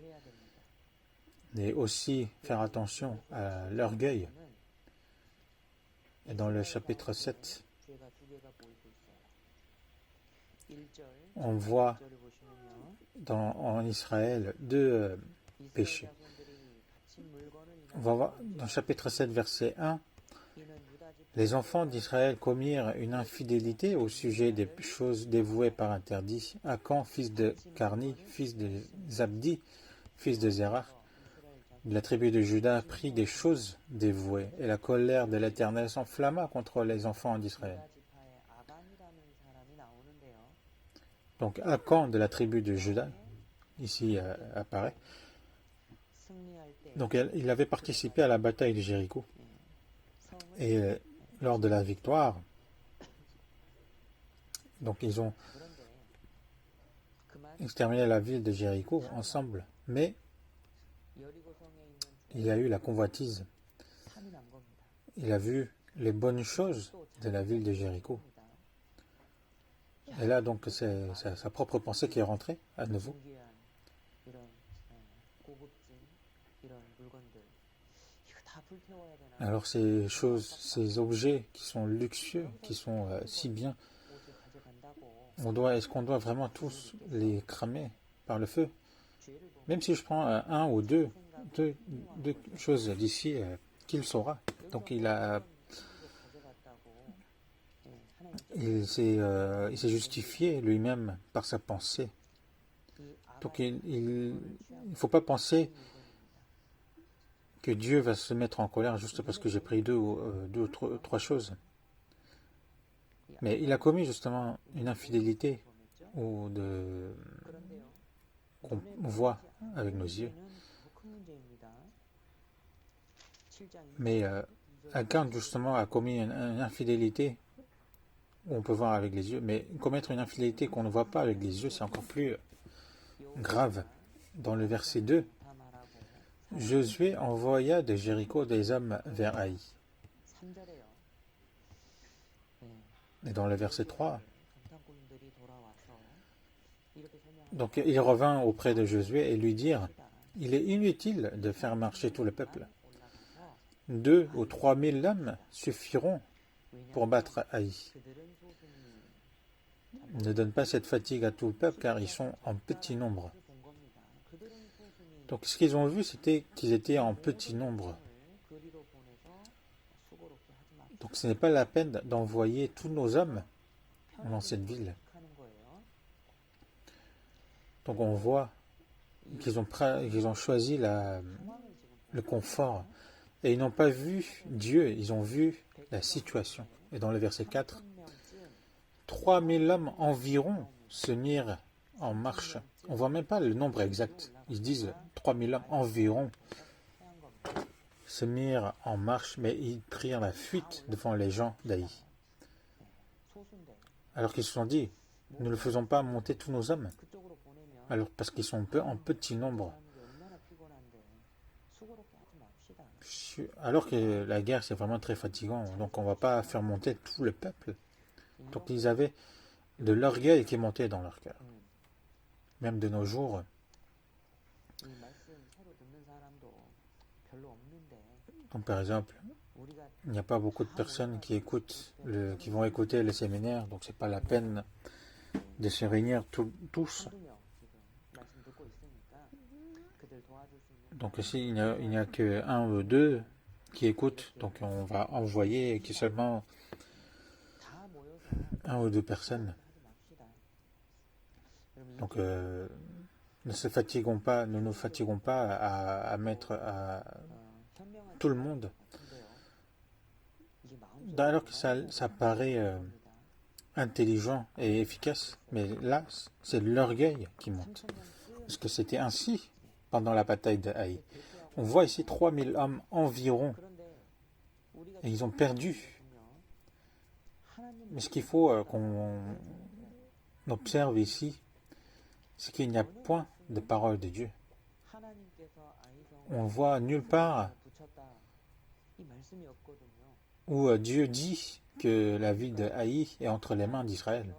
et aussi faire attention à l'orgueil. Et dans le chapitre 7, on voit en Israël deux péchés. On va voir dans le chapitre 7, verset 1, les enfants d'Israël commirent une infidélité au sujet des choses dévouées par interdit. Akan, fils de Carni, fils de Zabdi, fils de Zérach, de la tribu de Juda, prit des choses dévouées, et la colère de l'Éternel s'enflamma contre les enfants d'Israël. Donc Akan de la tribu de Juda, ici apparaît. Donc il avait participé à la bataille de Jéricho. Et lors de la victoire, donc ils ont exterminé la ville de Jéricho ensemble, mais il y a eu la convoitise. Il a vu les bonnes choses de la ville de Jéricho. Et là, donc, c'est sa propre pensée qui est rentrée à nouveau. Alors ces choses, ces objets qui sont luxueux, qui sont si bien, est-ce qu'on doit vraiment tous les cramer par le feu? Même si je prends un ou deux choses d'ici qu'il saura. Donc il s'est justifié lui-même par sa pensée. Donc il ne faut pas penser que Dieu va se mettre en colère juste parce que j'ai pris deux ou trois choses. Mais il a commis justement une infidélité qu'on voit avec nos yeux. Mais Akan justement a commis une infidélité où on peut voir avec les yeux, mais commettre une infidélité qu'on ne voit pas avec les yeux, c'est encore plus grave. Dans le verset 2, Josué envoya de Jéricho des hommes vers Haï. Et dans le verset 3, donc il revint auprès de Josué et lui dirent, il est inutile de faire marcher tout le peuple. 2 ou 3 000 hommes suffiront pour battre Haï. Ne donne pas cette fatigue à tout le peuple car ils sont en petit nombre. Donc ce qu'ils ont vu, c'était qu'ils étaient en petit nombre. Donc ce n'est pas la peine d'envoyer tous nos hommes dans cette ville. Donc on voit qu'ils ont choisi le confort. Et ils n'ont pas vu Dieu, ils ont vu la situation. Et dans le verset 4, 3 000 hommes environ se mirent en marche. On ne voit même pas le nombre exact. Ils disent 3000 hommes environ se mirent en marche, mais ils prirent la fuite devant les gens d'Aï. Alors qu'ils se sont dit, nous ne faisons pas monter tous nos hommes. Alors parce qu'ils sont en petit nombre. Alors que la guerre c'est vraiment très fatigant, donc on ne va pas faire monter tout le peuple. Donc ils avaient de l'orgueil qui montait dans leur cœur. Même de nos jours, donc par exemple, il n'y a pas beaucoup de personnes qui vont écouter le séminaire, donc c'est pas la peine de se réunir tous. Donc ici, il n'y a que un ou deux qui écoutent, donc on va envoyer que seulement un ou deux personnes. Donc ne nous fatiguons pas à mettre à tout le monde. Alors que ça paraît intelligent et efficace, mais là, c'est l'orgueil qui monte. Parce que c'était ainsi pendant la bataille de Haï. On voit ici 3000 hommes environ, et ils ont perdu. Mais ce qu'il faut qu'on observe ici, c'est qu'il n'y a point de parole de Dieu. On voit nulle part où Dieu dit que la ville de Haï est entre les mains d'Israël.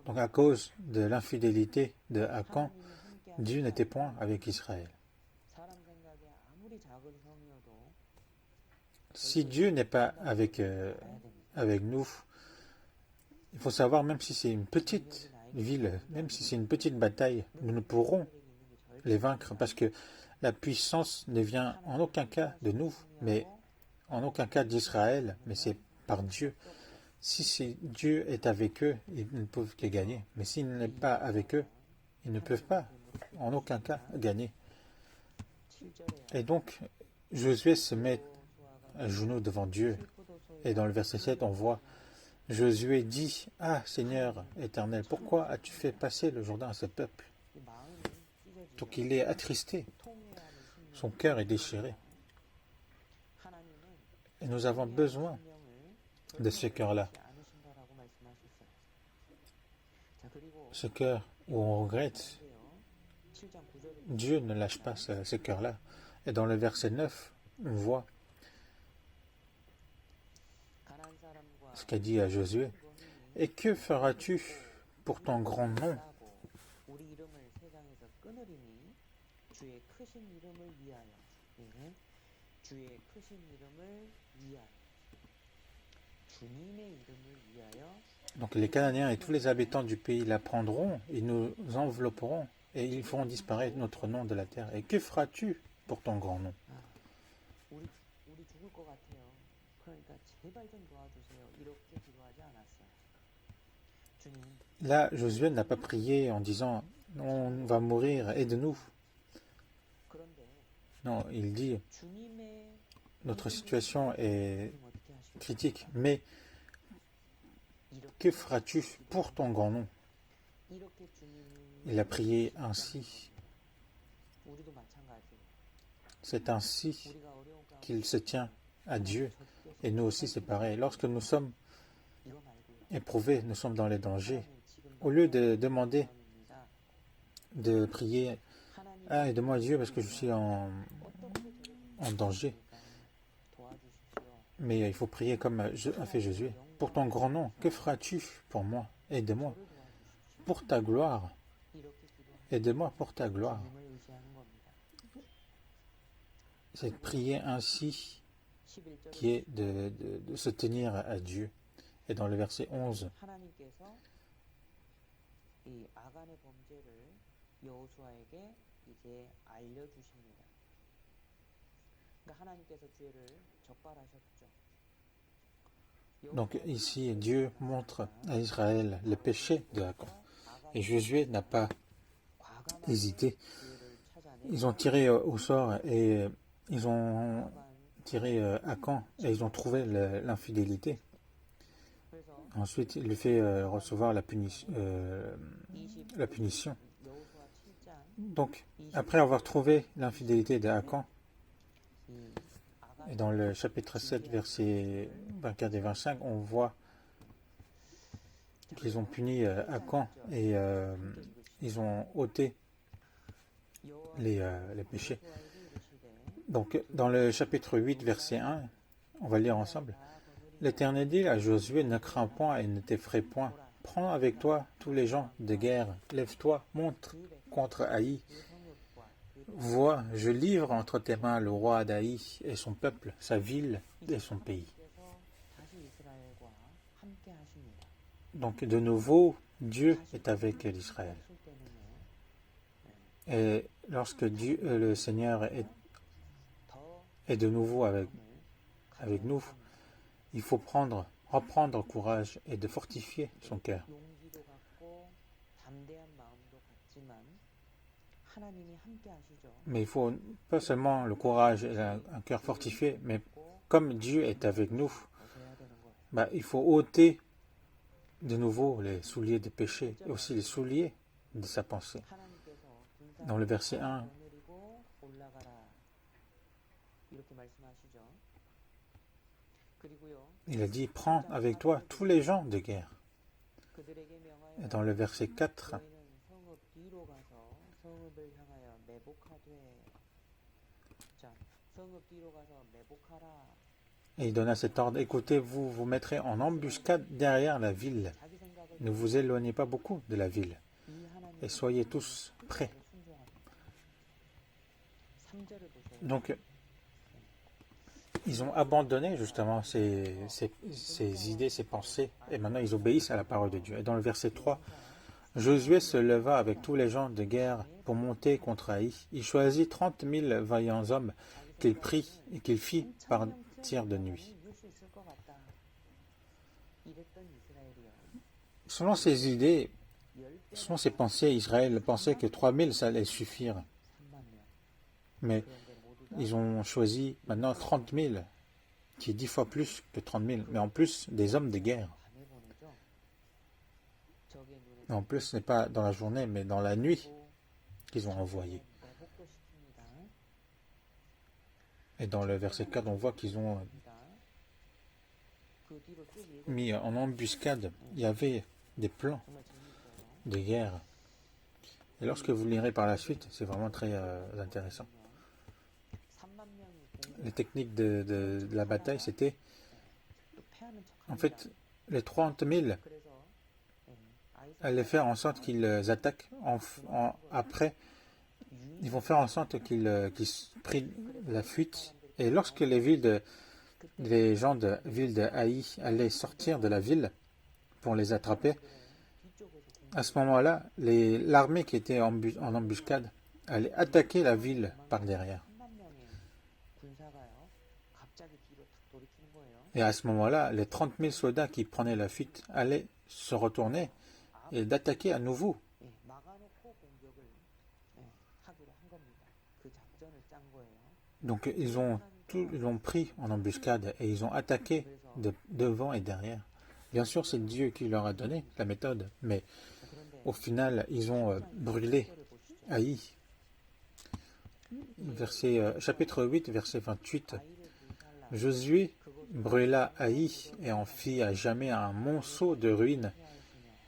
Donc à cause de l'infidélité de Akan, Dieu n'était point avec Israël. Si Dieu n'est pas avec nous, il faut savoir, même si c'est une petite ville, même si c'est une petite bataille, nous ne pourrons les vaincre parce que la puissance ne vient en aucun cas de nous, mais en aucun cas d'Israël, mais c'est par Dieu. Si Dieu est avec eux, ils ne peuvent que gagner. Mais s'il n'est pas avec eux, ils ne peuvent pas, en aucun cas, gagner. Et donc, Josué se met à genoux devant Dieu. Et dans le verset 7, on voit Josué dit, « Ah, Seigneur éternel, pourquoi as-tu fait passer le Jourdain à ce peuple ?» Donc il est attristé. Son cœur est déchiré. Et nous avons besoin de ce cœur-là. Ce cœur où on regrette, Dieu ne lâche pas ce cœur-là. Et dans le verset 9, on voit ce qu'a dit à Josué. « Et que feras-tu pour ton grand nom ?» Donc les Cananéens et tous les habitants du pays l'apprendront, ils nous envelopperont et ils feront disparaître notre nom de la terre. Et que feras-tu pour ton grand nom? Là, Josué n'a pas prié en disant « On va mourir, aide-nous ». Non, il dit « Notre situation est critique, mais que feras-tu pour ton grand nom ?» Il a prié ainsi. C'est ainsi qu'il se tient à Dieu. Et nous aussi, c'est pareil. Lorsque nous sommes éprouvés, nous sommes dans les dangers. Au lieu de demander, de prier, « Ah, aide-moi Dieu parce que je suis en danger. » Mais il faut prier comme a fait Jésus. « Pour ton grand nom, que feras-tu pour moi? Aide-moi. Pour ta gloire. Aide-moi pour ta gloire. » C'est de prier ainsi qui est de se tenir à Dieu. Et dans le verset 11, donc ici, Dieu montre à Israël le péché de Akan. Et Josué n'a pas hésité. Ils ont tiré au sort et ils ont tiré Akan et ils ont trouvé l'infidélité. Ensuite, il lui fait recevoir la punition. Donc, après avoir trouvé l'infidélité d'Akan, et dans le chapitre 7, versets 24 et 25, on voit qu'ils ont puni Akan et ils ont ôté les péchés. Donc, dans le chapitre 8, verset 1, on va lire ensemble. L'Éternel dit à Josué, ne crains point et ne t'effraie point. Prends avec toi tous les gens de guerre. Lève-toi, monte contre Haï. Vois, je livre entre tes mains le roi d'Haï et son peuple, sa ville et son pays. Donc, de nouveau, Dieu est avec l'Israël. Et lorsque le Seigneur est de nouveau avec nous, il faut reprendre courage et de fortifier son cœur. Mais il faut pas seulement le courage et un cœur fortifié, mais comme Dieu est avec nous, il faut ôter de nouveau les souliers des péchés et aussi les souliers de sa pensée. Dans le verset 1, il a dit, prends avec toi tous les gens de guerre. Et dans le verset 4, et il donna cet ordre, écoutez, vous vous mettrez en embuscade derrière la ville. Ne vous éloignez pas beaucoup de la ville. Et soyez tous prêts. Donc, ils ont abandonné justement ces idées, ces pensées, et maintenant ils obéissent à la parole de Dieu. Et dans le verset 3, Josué se leva avec tous les gens de guerre pour monter contre Haï. Il choisit 30 000 vaillants hommes qu'il prit et qu'il fit partir de nuit. Selon ses idées, selon ses pensées, Israël pensait que 3 000 ça allait suffire. Mais ils ont choisi maintenant 30 000, qui est 10 fois plus que 30 000, mais en plus des hommes de guerre. Et en plus, ce n'est pas dans la journée, mais dans la nuit qu'ils ont envoyé. Et dans le verset 4, on voit qu'ils ont mis en embuscade. Il y avait des plans de guerre. Et lorsque vous lirez par la suite, c'est vraiment très intéressant. Les techniques de la bataille, c'était, en fait, les 30 000 allaient faire en sorte qu'ils attaquent. Après, ils vont faire en sorte qu'ils prennent la fuite. Et lorsque les gens de ville de Haï allaient sortir de la ville pour les attraper, à ce moment-là, l'armée qui était en embuscade allait attaquer la ville par derrière. Et à ce moment-là, les 30 000 soldats qui prenaient la fuite allaient se retourner et d'attaquer à nouveau. Donc ils ont pris en embuscade et ils ont attaqué de devant et derrière. Bien sûr, c'est Dieu qui leur a donné la méthode, mais au final, ils ont brûlé Haï. Chapitre 8, verset 28. Josué brûla Haï et en fit à jamais un monceau de ruines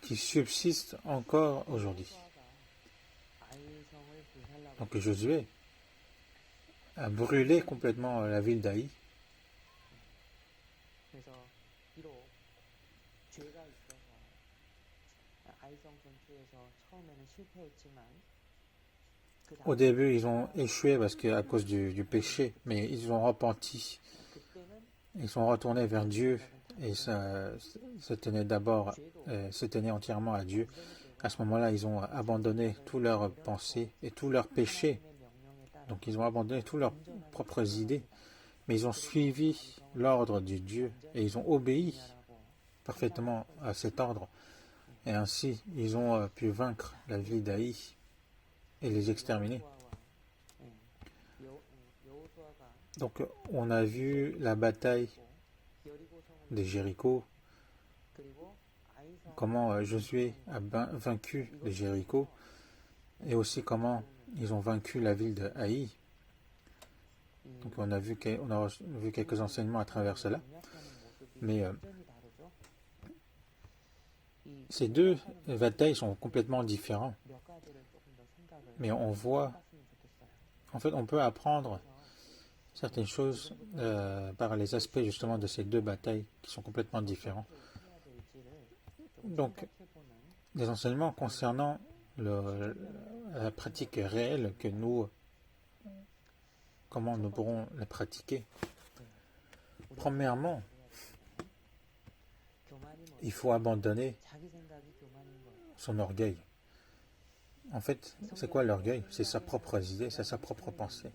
qui subsiste encore aujourd'hui. Donc Josué a brûlé complètement la ville d'Haï. Au début, ils ont échoué à cause du péché, mais ils ont repenti. Ils sont retournés vers Dieu et se tenaient entièrement à Dieu. À ce moment-là, ils ont abandonné toutes leurs pensées et tous leurs péchés. Donc, ils ont abandonné toutes leurs propres idées, mais ils ont suivi l'ordre de Dieu et ils ont obéi parfaitement à cet ordre. Et ainsi, ils ont pu vaincre la ville d'Haï et les exterminer. Donc, on a vu la bataille de Jéricho comment Josué a vaincu les Jéricho et aussi comment ils ont vaincu la ville de Haï. Donc on a vu quelques enseignements à travers cela. Mais ces deux batailles sont complètement différents. Mais on voit, en fait, on peut apprendre certaines choses par les aspects justement de ces deux batailles qui sont complètement différents. Donc, des enseignements concernant la pratique réelle que nous, comment nous pourrons la pratiquer. Premièrement, il faut abandonner son orgueil. En fait, c'est quoi l'orgueil? C'est sa propre idée, c'est sa propre pensée.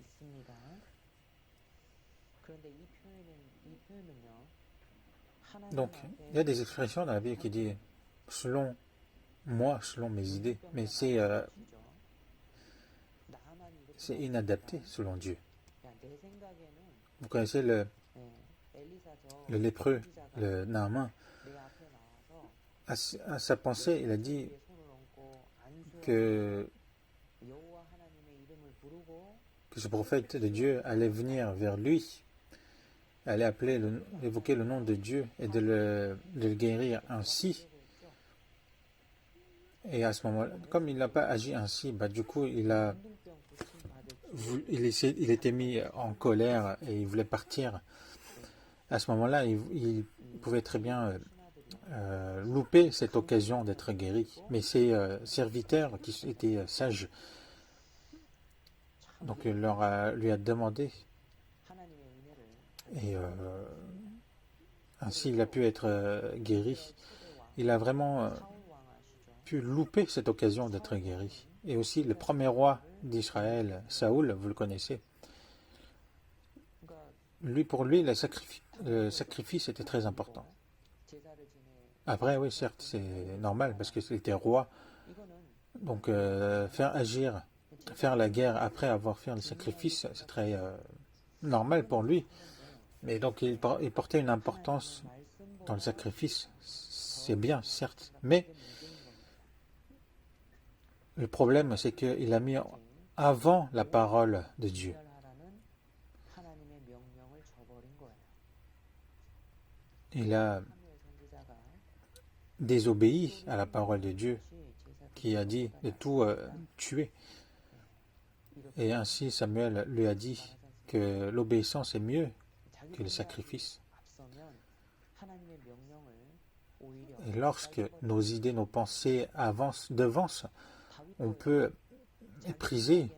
Donc, il y a des expressions dans la Bible qui disent selon moi, selon mes idées, mais c'est inadapté selon Dieu. Vous connaissez le lépreux, le Naaman. À sa pensée, il a dit que ce prophète de Dieu allait venir vers lui, allait évoquer le nom de Dieu et de le guérir ainsi. Et à ce moment-là, comme il n'a pas agi ainsi, du coup, il était mis en colère et il voulait partir. À ce moment-là, il pouvait très bien louper cette occasion d'être guéri. Mais ses serviteurs qui étaient sages, donc il lui a demandé, et ainsi il a pu être guéri. Il a vraiment pu louper cette occasion d'être guéri. Et aussi le premier roi d'Israël, Saoul, vous le connaissez. Pour lui, le sacrifice était très important. Après, oui, certes, c'est normal parce que c'était roi. Donc, faire la guerre après avoir fait le sacrifice, c'est très normal pour lui. Mais donc, il portait une importance dans le sacrifice. C'est bien, certes. Mais le problème, c'est qu'il a mis avant la parole de Dieu. Il a désobéi à la parole de Dieu qui a dit de tout tuer. Et ainsi Samuel lui a dit que l'obéissance est mieux que le sacrifice. Et lorsque nos idées, nos pensées devancent, on peut mépriser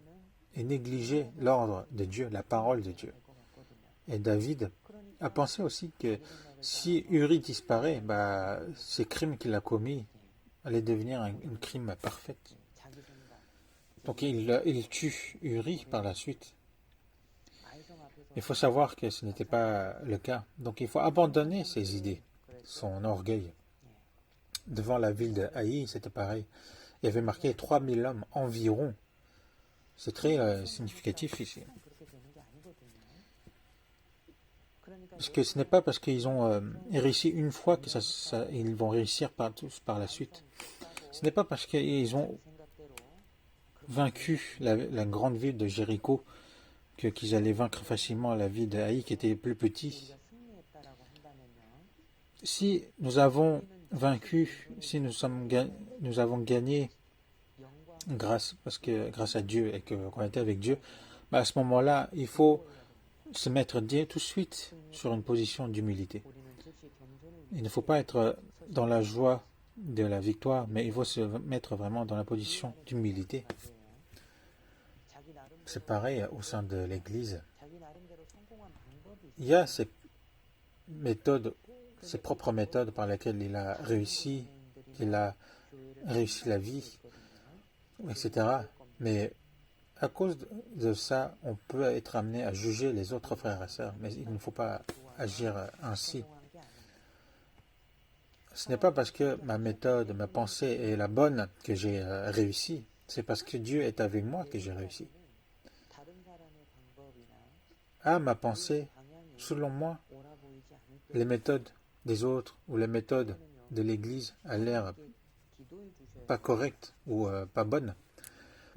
et négliger l'ordre de Dieu, la parole de Dieu. Et David a pensé aussi que si Uri disparaît, ces crimes qu'il a commis allaient devenir un crime parfait. Donc il tue Uri par la suite. Il faut savoir que ce n'était pas le cas. Donc il faut abandonner ses idées, son orgueil. Devant la ville de Haï, c'était pareil. Il y avait marqué 3000 hommes environ. C'est très significatif ici. Parce que ce n'est pas parce qu'ils ont réussi une fois que ils vont réussir par la suite. Ce n'est pas parce qu'ils ont vaincu la grande ville de Jéricho qu'ils allaient vaincre facilement la ville de Haï qui était plus petite. Si nous avons vaincu, si nous avons gagné grâce à Dieu et qu'on était avec Dieu, à ce moment-là, il faut se mettre tout de suite sur une position d'humilité. Il ne faut pas être dans la joie de la victoire, mais il faut se mettre vraiment dans la position d'humilité. C'est pareil au sein de l'Église. Il y a ses propres méthodes par lesquelles il a réussi la vie, etc. Mais à cause de ça, on peut être amené à juger les autres frères et sœurs, mais il ne faut pas agir ainsi. Ce n'est pas parce que ma méthode, ma pensée est la bonne que j'ai réussi, c'est parce que Dieu est avec moi que j'ai réussi. Ma pensée, selon moi, les méthodes des autres ou les méthodes de l'Église a l'air pas correcte ou pas bonne,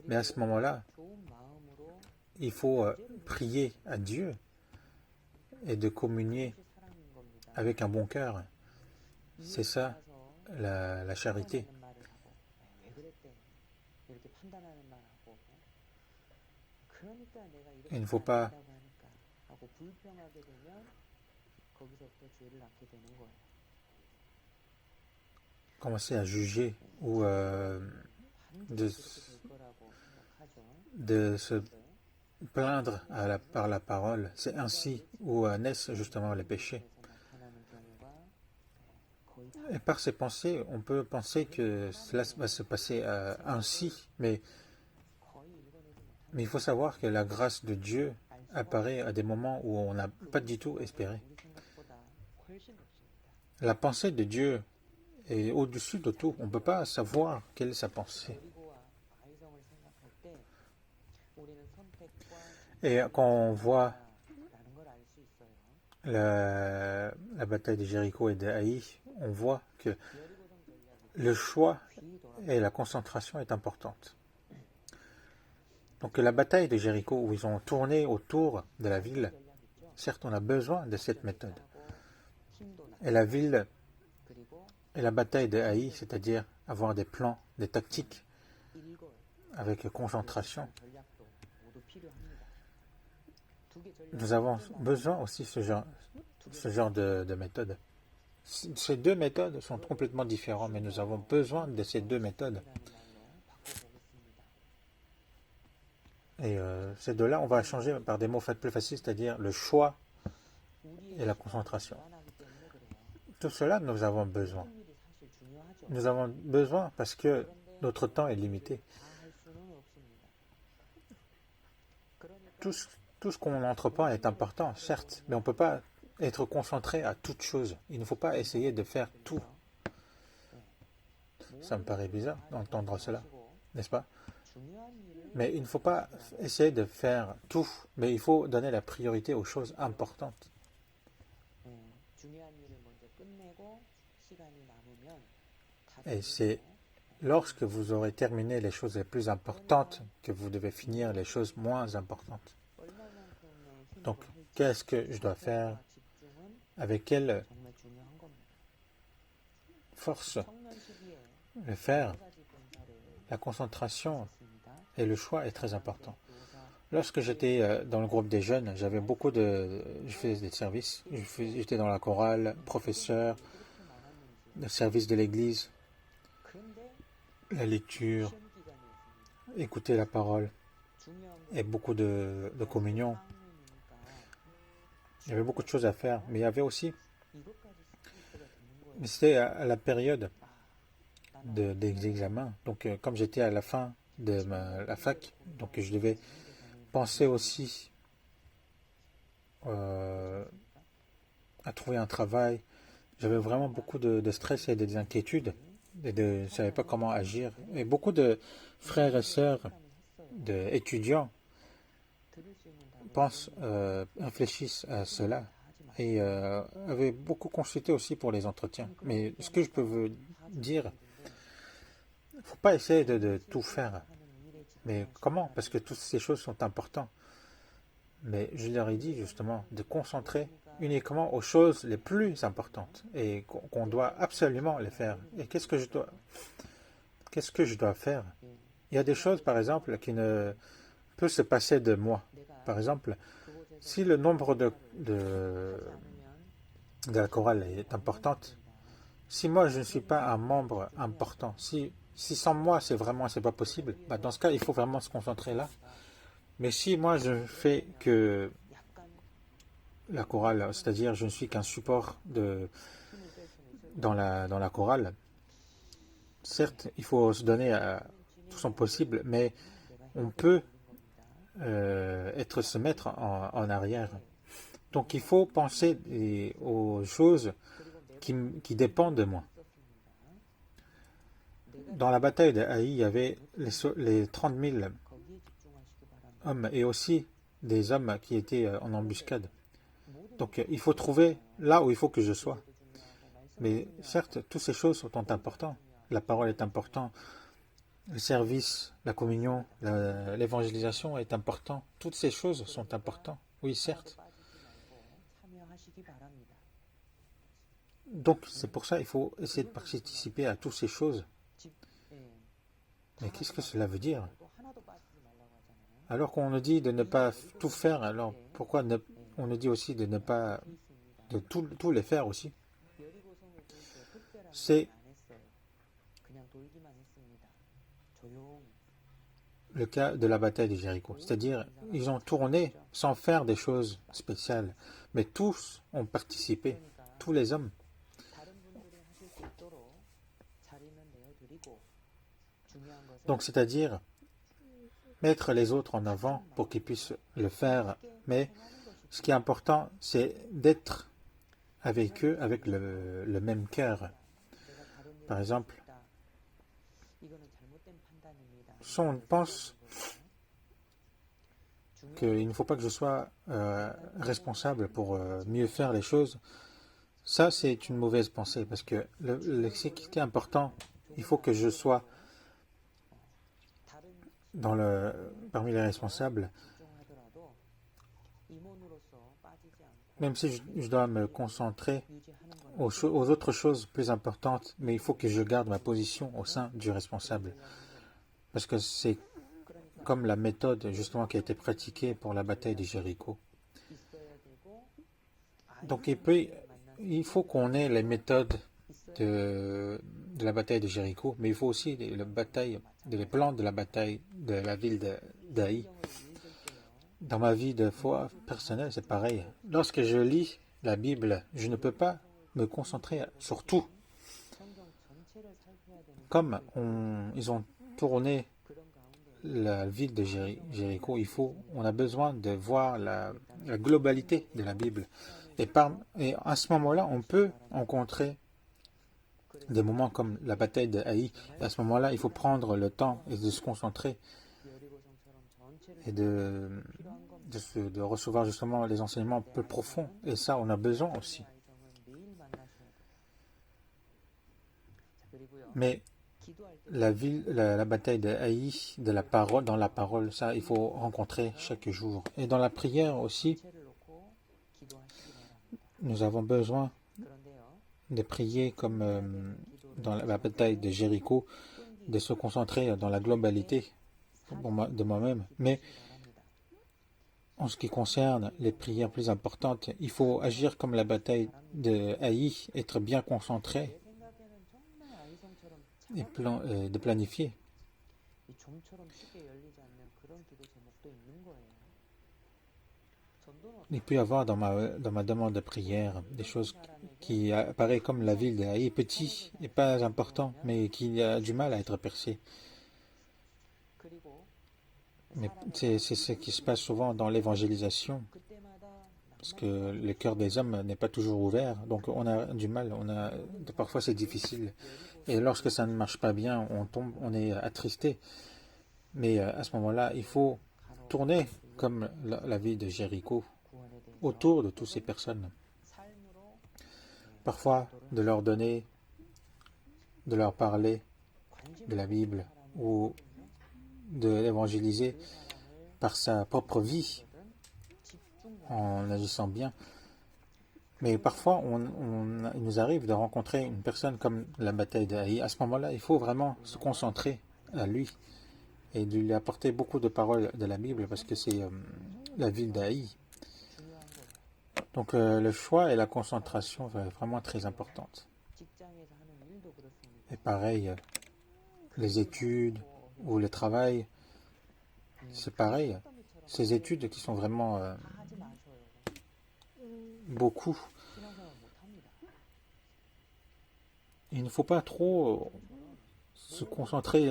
mais à ce moment-là, il faut prier à Dieu et de communier avec un bon cœur. C'est ça la charité. Il ne faut pas commencer à juger ou de se plaindre par la parole. C'est ainsi où naissent justement les péchés. Et par ces pensées, on peut penser que cela va se passer ainsi, mais il faut savoir que la grâce de Dieu apparaît à des moments où on n'a pas du tout espéré. La pensée de Dieu est au-dessus de tout. On ne peut pas savoir quelle est sa pensée. Et quand on voit la bataille de Jéricho et de Haï, on voit que le choix et la concentration est importante. Donc la bataille de Jéricho, où ils ont tourné autour de la ville, certes on a besoin de cette méthode. Et la ville et la bataille de Haï, c'est-à-dire avoir des plans, des tactiques avec concentration, nous avons besoin aussi de ce genre de méthode. Ces deux méthodes sont complètement différentes, mais nous avons besoin de ces deux méthodes. Et ces deux-là, on va changer par des mots plus faciles, c'est-à-dire le choix et la concentration. Tout cela, nous avons besoin. Nous avons besoin parce que notre temps est limité. Tout ce qu'on entreprend est important, certes, mais on ne peut pas être concentré à toute chose. Il ne faut pas essayer de faire tout. Ça me paraît bizarre d'entendre cela, n'est-ce pas? Mais il ne faut pas essayer de faire tout, mais il faut donner la priorité aux choses importantes. Et c'est lorsque vous aurez terminé les choses les plus importantes que vous devez finir les choses moins importantes. Donc, qu'est-ce que je dois faire? Avec quelle force le faire? La concentration et le choix est très important. Lorsque j'étais dans le groupe des jeunes, j'avais je faisais des services. J'étais dans la chorale, professeur, le service de l'église, la lecture, écouter la parole et beaucoup de communion. Il y avait beaucoup de choses à faire, mais il y avait aussi, c'était à la période des examens. Donc, comme j'étais à la fin de la fac, donc je devais penser aussi à trouver un travail. J'avais vraiment beaucoup de stress et des inquiétudes. Et je ne savais pas comment agir. Et beaucoup de frères et sœurs, d'étudiants, réfléchissent à cela et avaient beaucoup consulté aussi pour les entretiens. Mais ce que je peux vous dire, il ne faut pas essayer de tout faire. Mais comment? Parce que toutes ces choses sont importantes. Mais je leur ai dit justement de concentrer uniquement aux choses les plus importantes et qu'on doit absolument les faire. Et qu'est-ce que je dois faire? Il y a des choses, par exemple, qui ne peuvent se passer de moi. Par exemple, si le nombre de la chorale est importante, si moi je ne suis pas un membre important, si sans moi c'est pas possible, dans ce cas il faut vraiment se concentrer là. Mais si moi je fais que la chorale, c'est-à-dire je ne suis qu'un support dans la chorale, certes il faut se donner à tout son possible, mais on peut se mettre en arrière. Donc il faut penser aux choses qui dépendent de moi. Dans la bataille de Haï, il y avait les 30 000 hommes et aussi des hommes qui étaient en embuscade. Donc il faut trouver là où il faut que je sois. Mais certes, toutes ces choses sont importantes. La parole est importante, le service, la communion, l'évangélisation est important. Toutes ces choses sont importantes. Oui, certes. Donc, c'est pour ça qu'il faut essayer de participer à toutes ces choses. Mais qu'est-ce que cela veut dire? Alors qu'on nous dit de ne pas tout faire, alors pourquoi on nous dit aussi de ne pas de tout les faire aussi? C'est le cas de la bataille de Jéricho. C'est-à-dire, ils ont tourné sans faire des choses spéciales, mais tous ont participé, tous les hommes. Donc, c'est-à-dire mettre les autres en avant pour qu'ils puissent le faire. Mais ce qui est important, c'est d'être avec eux avec le même cœur. Par exemple, si on pense qu'il ne faut pas que je sois responsable pour mieux faire les choses, ça c'est une mauvaise pensée parce que ce qui est important, il faut que je sois parmi les responsables, même si je dois me concentrer aux autres choses plus importantes, mais il faut que je garde ma position au sein du responsable. Parce que c'est comme la méthode justement qui a été pratiquée pour la bataille de Jéricho. Donc il faut qu'on ait les méthodes de la bataille de Jéricho, mais il faut aussi les plans de la bataille de la ville d'Aï. Dans ma vie de foi personnelle, c'est pareil. Lorsque je lis la Bible, je ne peux pas me concentrer sur tout. Comme ils ont tourné la ville de Jéricho, on a besoin de voir la globalité de la Bible. Et à ce moment-là, on peut rencontrer des moments comme la bataille de Haï. Et à ce moment-là, il faut prendre le temps et de se concentrer et de recevoir justement les enseignements un peu profonds. Et ça, on a besoin aussi. Mais la bataille de Haï, dans la parole, ça, il faut rencontrer chaque jour. Et dans la prière aussi, nous avons besoin de prier comme dans la bataille de Jéricho, de se concentrer dans la globalité de moi-même. Mais en ce qui concerne les prières plus importantes, il faut agir comme la bataille de Haï, être bien concentré et de planifier. Il peut y avoir dans ma demande de prière des choses qui apparaissent comme la ville de Haï, petit et pas important, mais qui a du mal à être percé. Mais c'est ce qui se passe souvent dans l'évangélisation, parce que le cœur des hommes n'est pas toujours ouvert, donc on a du mal, parfois c'est difficile. Et lorsque ça ne marche pas bien, on est attristé. Mais à ce moment-là, il faut tourner comme la vie de Jéricho autour de toutes ces personnes. Parfois, de leur donner, de leur parler de la Bible ou de l'évangéliser par sa propre vie en agissant bien. Mais parfois, il nous arrive de rencontrer une personne comme la bataille d'Haï. À ce moment-là, il faut vraiment se concentrer à lui et de lui apporter beaucoup de paroles de la Bible parce que c'est la ville d'Haï. Donc le choix et la concentration sont vraiment très importantes. Et pareil, les études ou le travail, c'est pareil. Ces études qui sont vraiment beaucoup. Il ne faut pas trop se concentrer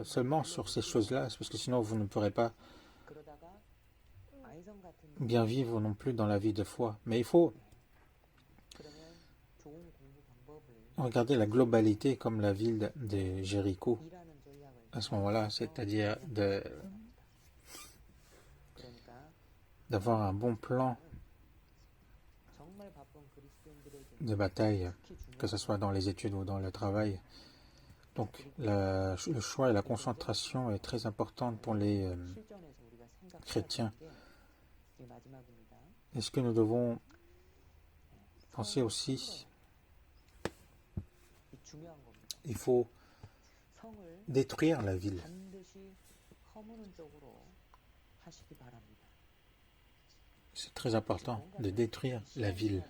seulement sur ces choses-là, parce que sinon vous ne pourrez pas bien vivre non plus dans la vie de foi. Mais il faut regarder la globalité comme la ville de Jéricho à ce moment-là, c'est-à-dire d'avoir un bon plan de bataille, que ce soit dans les études ou dans le travail. Donc le choix et la concentration est très importante pour les chrétiens. Et ce que nous devons penser aussi, il faut détruire la ville. C'est très important de détruire la ville.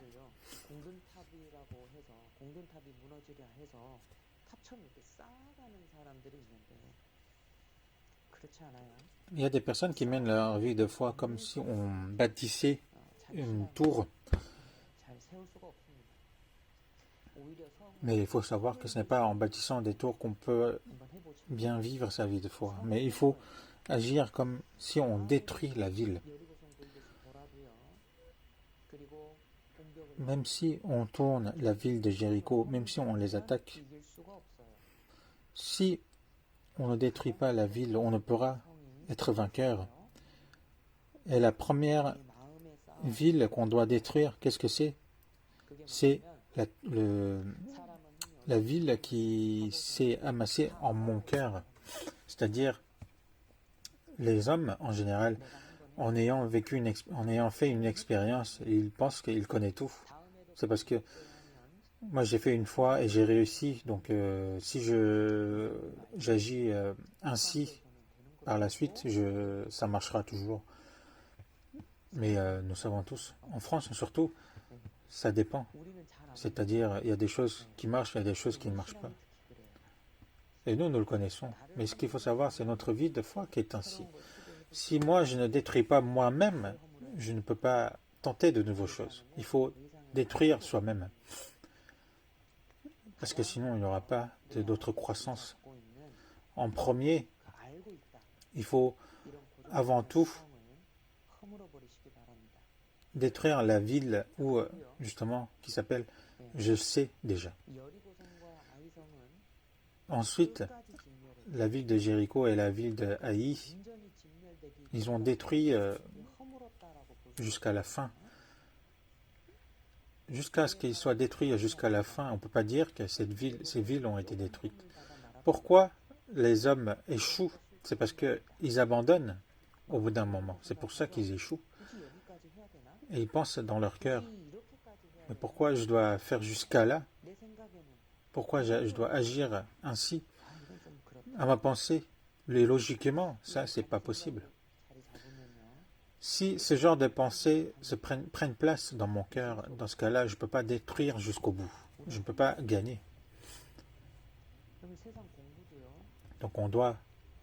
Il y a des personnes qui mènent leur vie de foi comme si on bâtissait une tour. Mais il faut savoir que ce n'est pas en bâtissant des tours qu'on peut bien vivre sa vie de foi. Mais il faut agir comme si on détruit la ville. Même si on tourne la ville de Jéricho, même si on les attaque, si on ne détruit pas la ville, on ne pourra être vainqueur. Et la première ville qu'on doit détruire, qu'est-ce que c'est? C'est la ville qui s'est amassée en mon cœur. C'est-à-dire les hommes, en général, en ayant fait une expérience, ils pensent qu'ils connaissent tout. C'est parce que moi j'ai fait une fois et j'ai réussi. Donc si j'agis ainsi par la suite, ça marchera toujours. Mais nous savons tous, en France surtout, ça dépend. C'est-à-dire, il y a des choses qui marchent, il y a des choses qui ne marchent pas. Et nous le connaissons. Mais ce qu'il faut savoir, c'est notre vie de foi qui est ainsi. Si moi, je ne détruis pas moi-même, je ne peux pas tenter de nouvelles choses. Il faut détruire soi-même. Parce que sinon, il n'y aura pas d'autre croissance. En premier, il faut avant tout détruire la ville où, justement, qui s'appelle « Je sais déjà ». Ensuite, la ville de Jéricho et la ville de Haï, ils ont détruit jusqu'à la fin. Jusqu'à ce qu'ils soient détruits jusqu'à la fin, on ne peut pas dire que ces villes ont été détruites. Pourquoi les hommes échouent? C'est parce qu'ils abandonnent au bout d'un moment. C'est pour ça qu'ils échouent. Et ils pensent dans leur cœur, mais pourquoi je dois faire jusqu'à là? Pourquoi je dois agir ainsi? À ma pensée, logiquement, ça, c'est pas possible. Si ce genre de pensées prennent place dans mon cœur, dans ce cas-là, je ne peux pas détruire jusqu'au bout. Je ne peux pas gagner. Donc on doit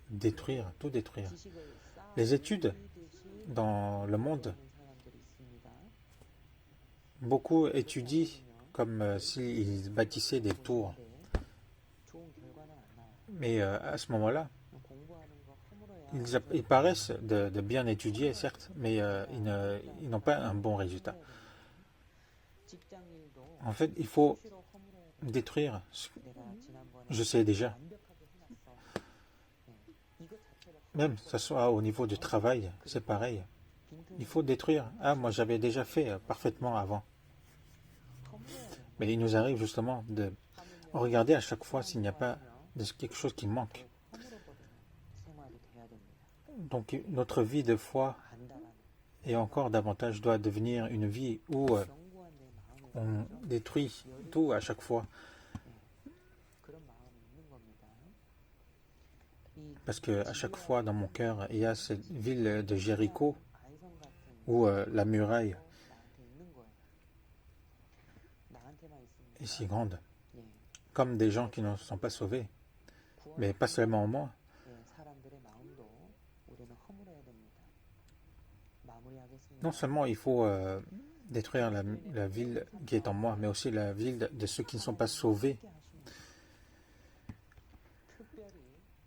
détruire, tout détruire. Les études dans le monde, beaucoup étudient comme s'ils bâtissaient des tours. Mais à ce moment-là, ils paraissent de bien étudier, certes, mais ils n'ont pas un bon résultat. En fait, il faut détruire. Je sais déjà. Même que ce soit au niveau du travail, c'est pareil. Il faut détruire. Ah, moi j'avais déjà fait parfaitement avant. Mais il nous arrive justement de regarder à chaque fois s'il n'y a pas quelque chose qui manque. Donc notre vie de foi et encore davantage doit devenir une vie où on détruit tout à chaque fois. Parce qu'à chaque fois dans mon cœur, il y a cette ville de Jéricho où la muraille est si grande. Comme des gens qui ne sont pas sauvés. Mais pas seulement moi. Non seulement il faut détruire la ville qui est en moi, mais aussi la ville de ceux qui ne sont pas sauvés.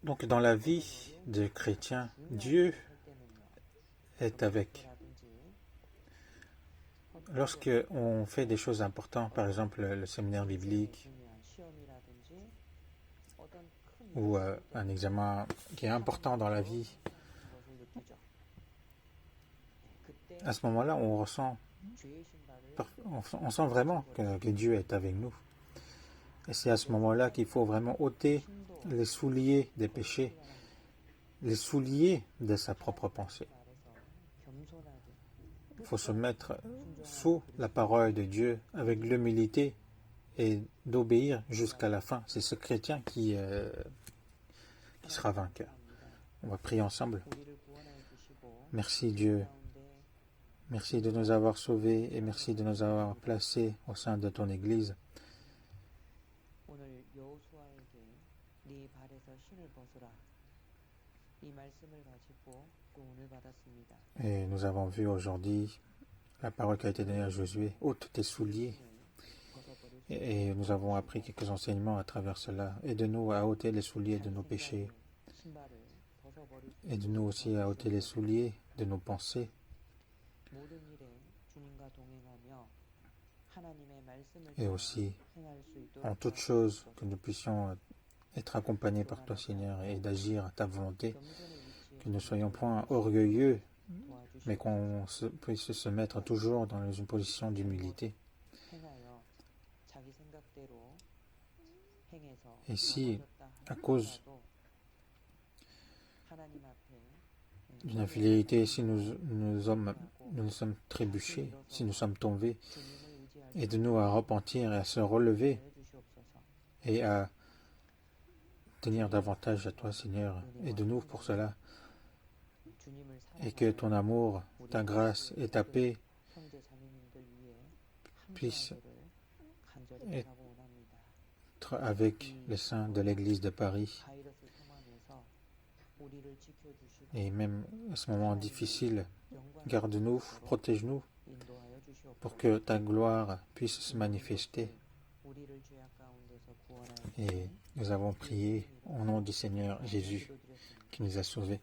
Donc dans la vie de chrétien, Dieu est avec. Lorsque on fait des choses importantes, par exemple le séminaire biblique, ou un examen qui est important dans la vie, à ce moment-là, on ressent on sent vraiment que Dieu est avec nous. Et c'est à ce moment-là qu'il faut vraiment ôter les souliers des péchés, les souliers de sa propre pensée. Il faut se mettre sous la parole de Dieu avec l'humilité et d'obéir jusqu'à la fin. C'est ce chrétien qui sera vainqueur. On va prier ensemble. Merci Dieu. Merci de nous avoir sauvés et merci de nous avoir placés au sein de ton Église. Et nous avons vu aujourd'hui la parole qui a été donnée à Josué, ôte tes souliers. Et nous avons appris quelques enseignements à travers cela. Aide-nous à ôter les souliers de nos péchés. Aide-nous aussi à ôter les souliers de nos pensées. Et aussi, en toutes choses, que nous puissions être accompagnés par toi, Seigneur, et d'agir à ta volonté. Que nous ne soyons point orgueilleux, mais qu'on puisse se mettre toujours dans une position d'humilité. Et si, à cause d'une infidélité, si nous sommes trébuchés, si nous sommes tombés, aide-nous à repentir et à se relever et à tenir davantage à toi, Seigneur. Aide-nous pour cela. Et que ton amour, ta grâce et ta paix puissent être avec les saints de l'Église de Paris. Et même à ce moment difficile, garde-nous, protège-nous pour que ta gloire puisse se manifester. Et nous avons prié au nom du Seigneur Jésus qui nous a sauvés.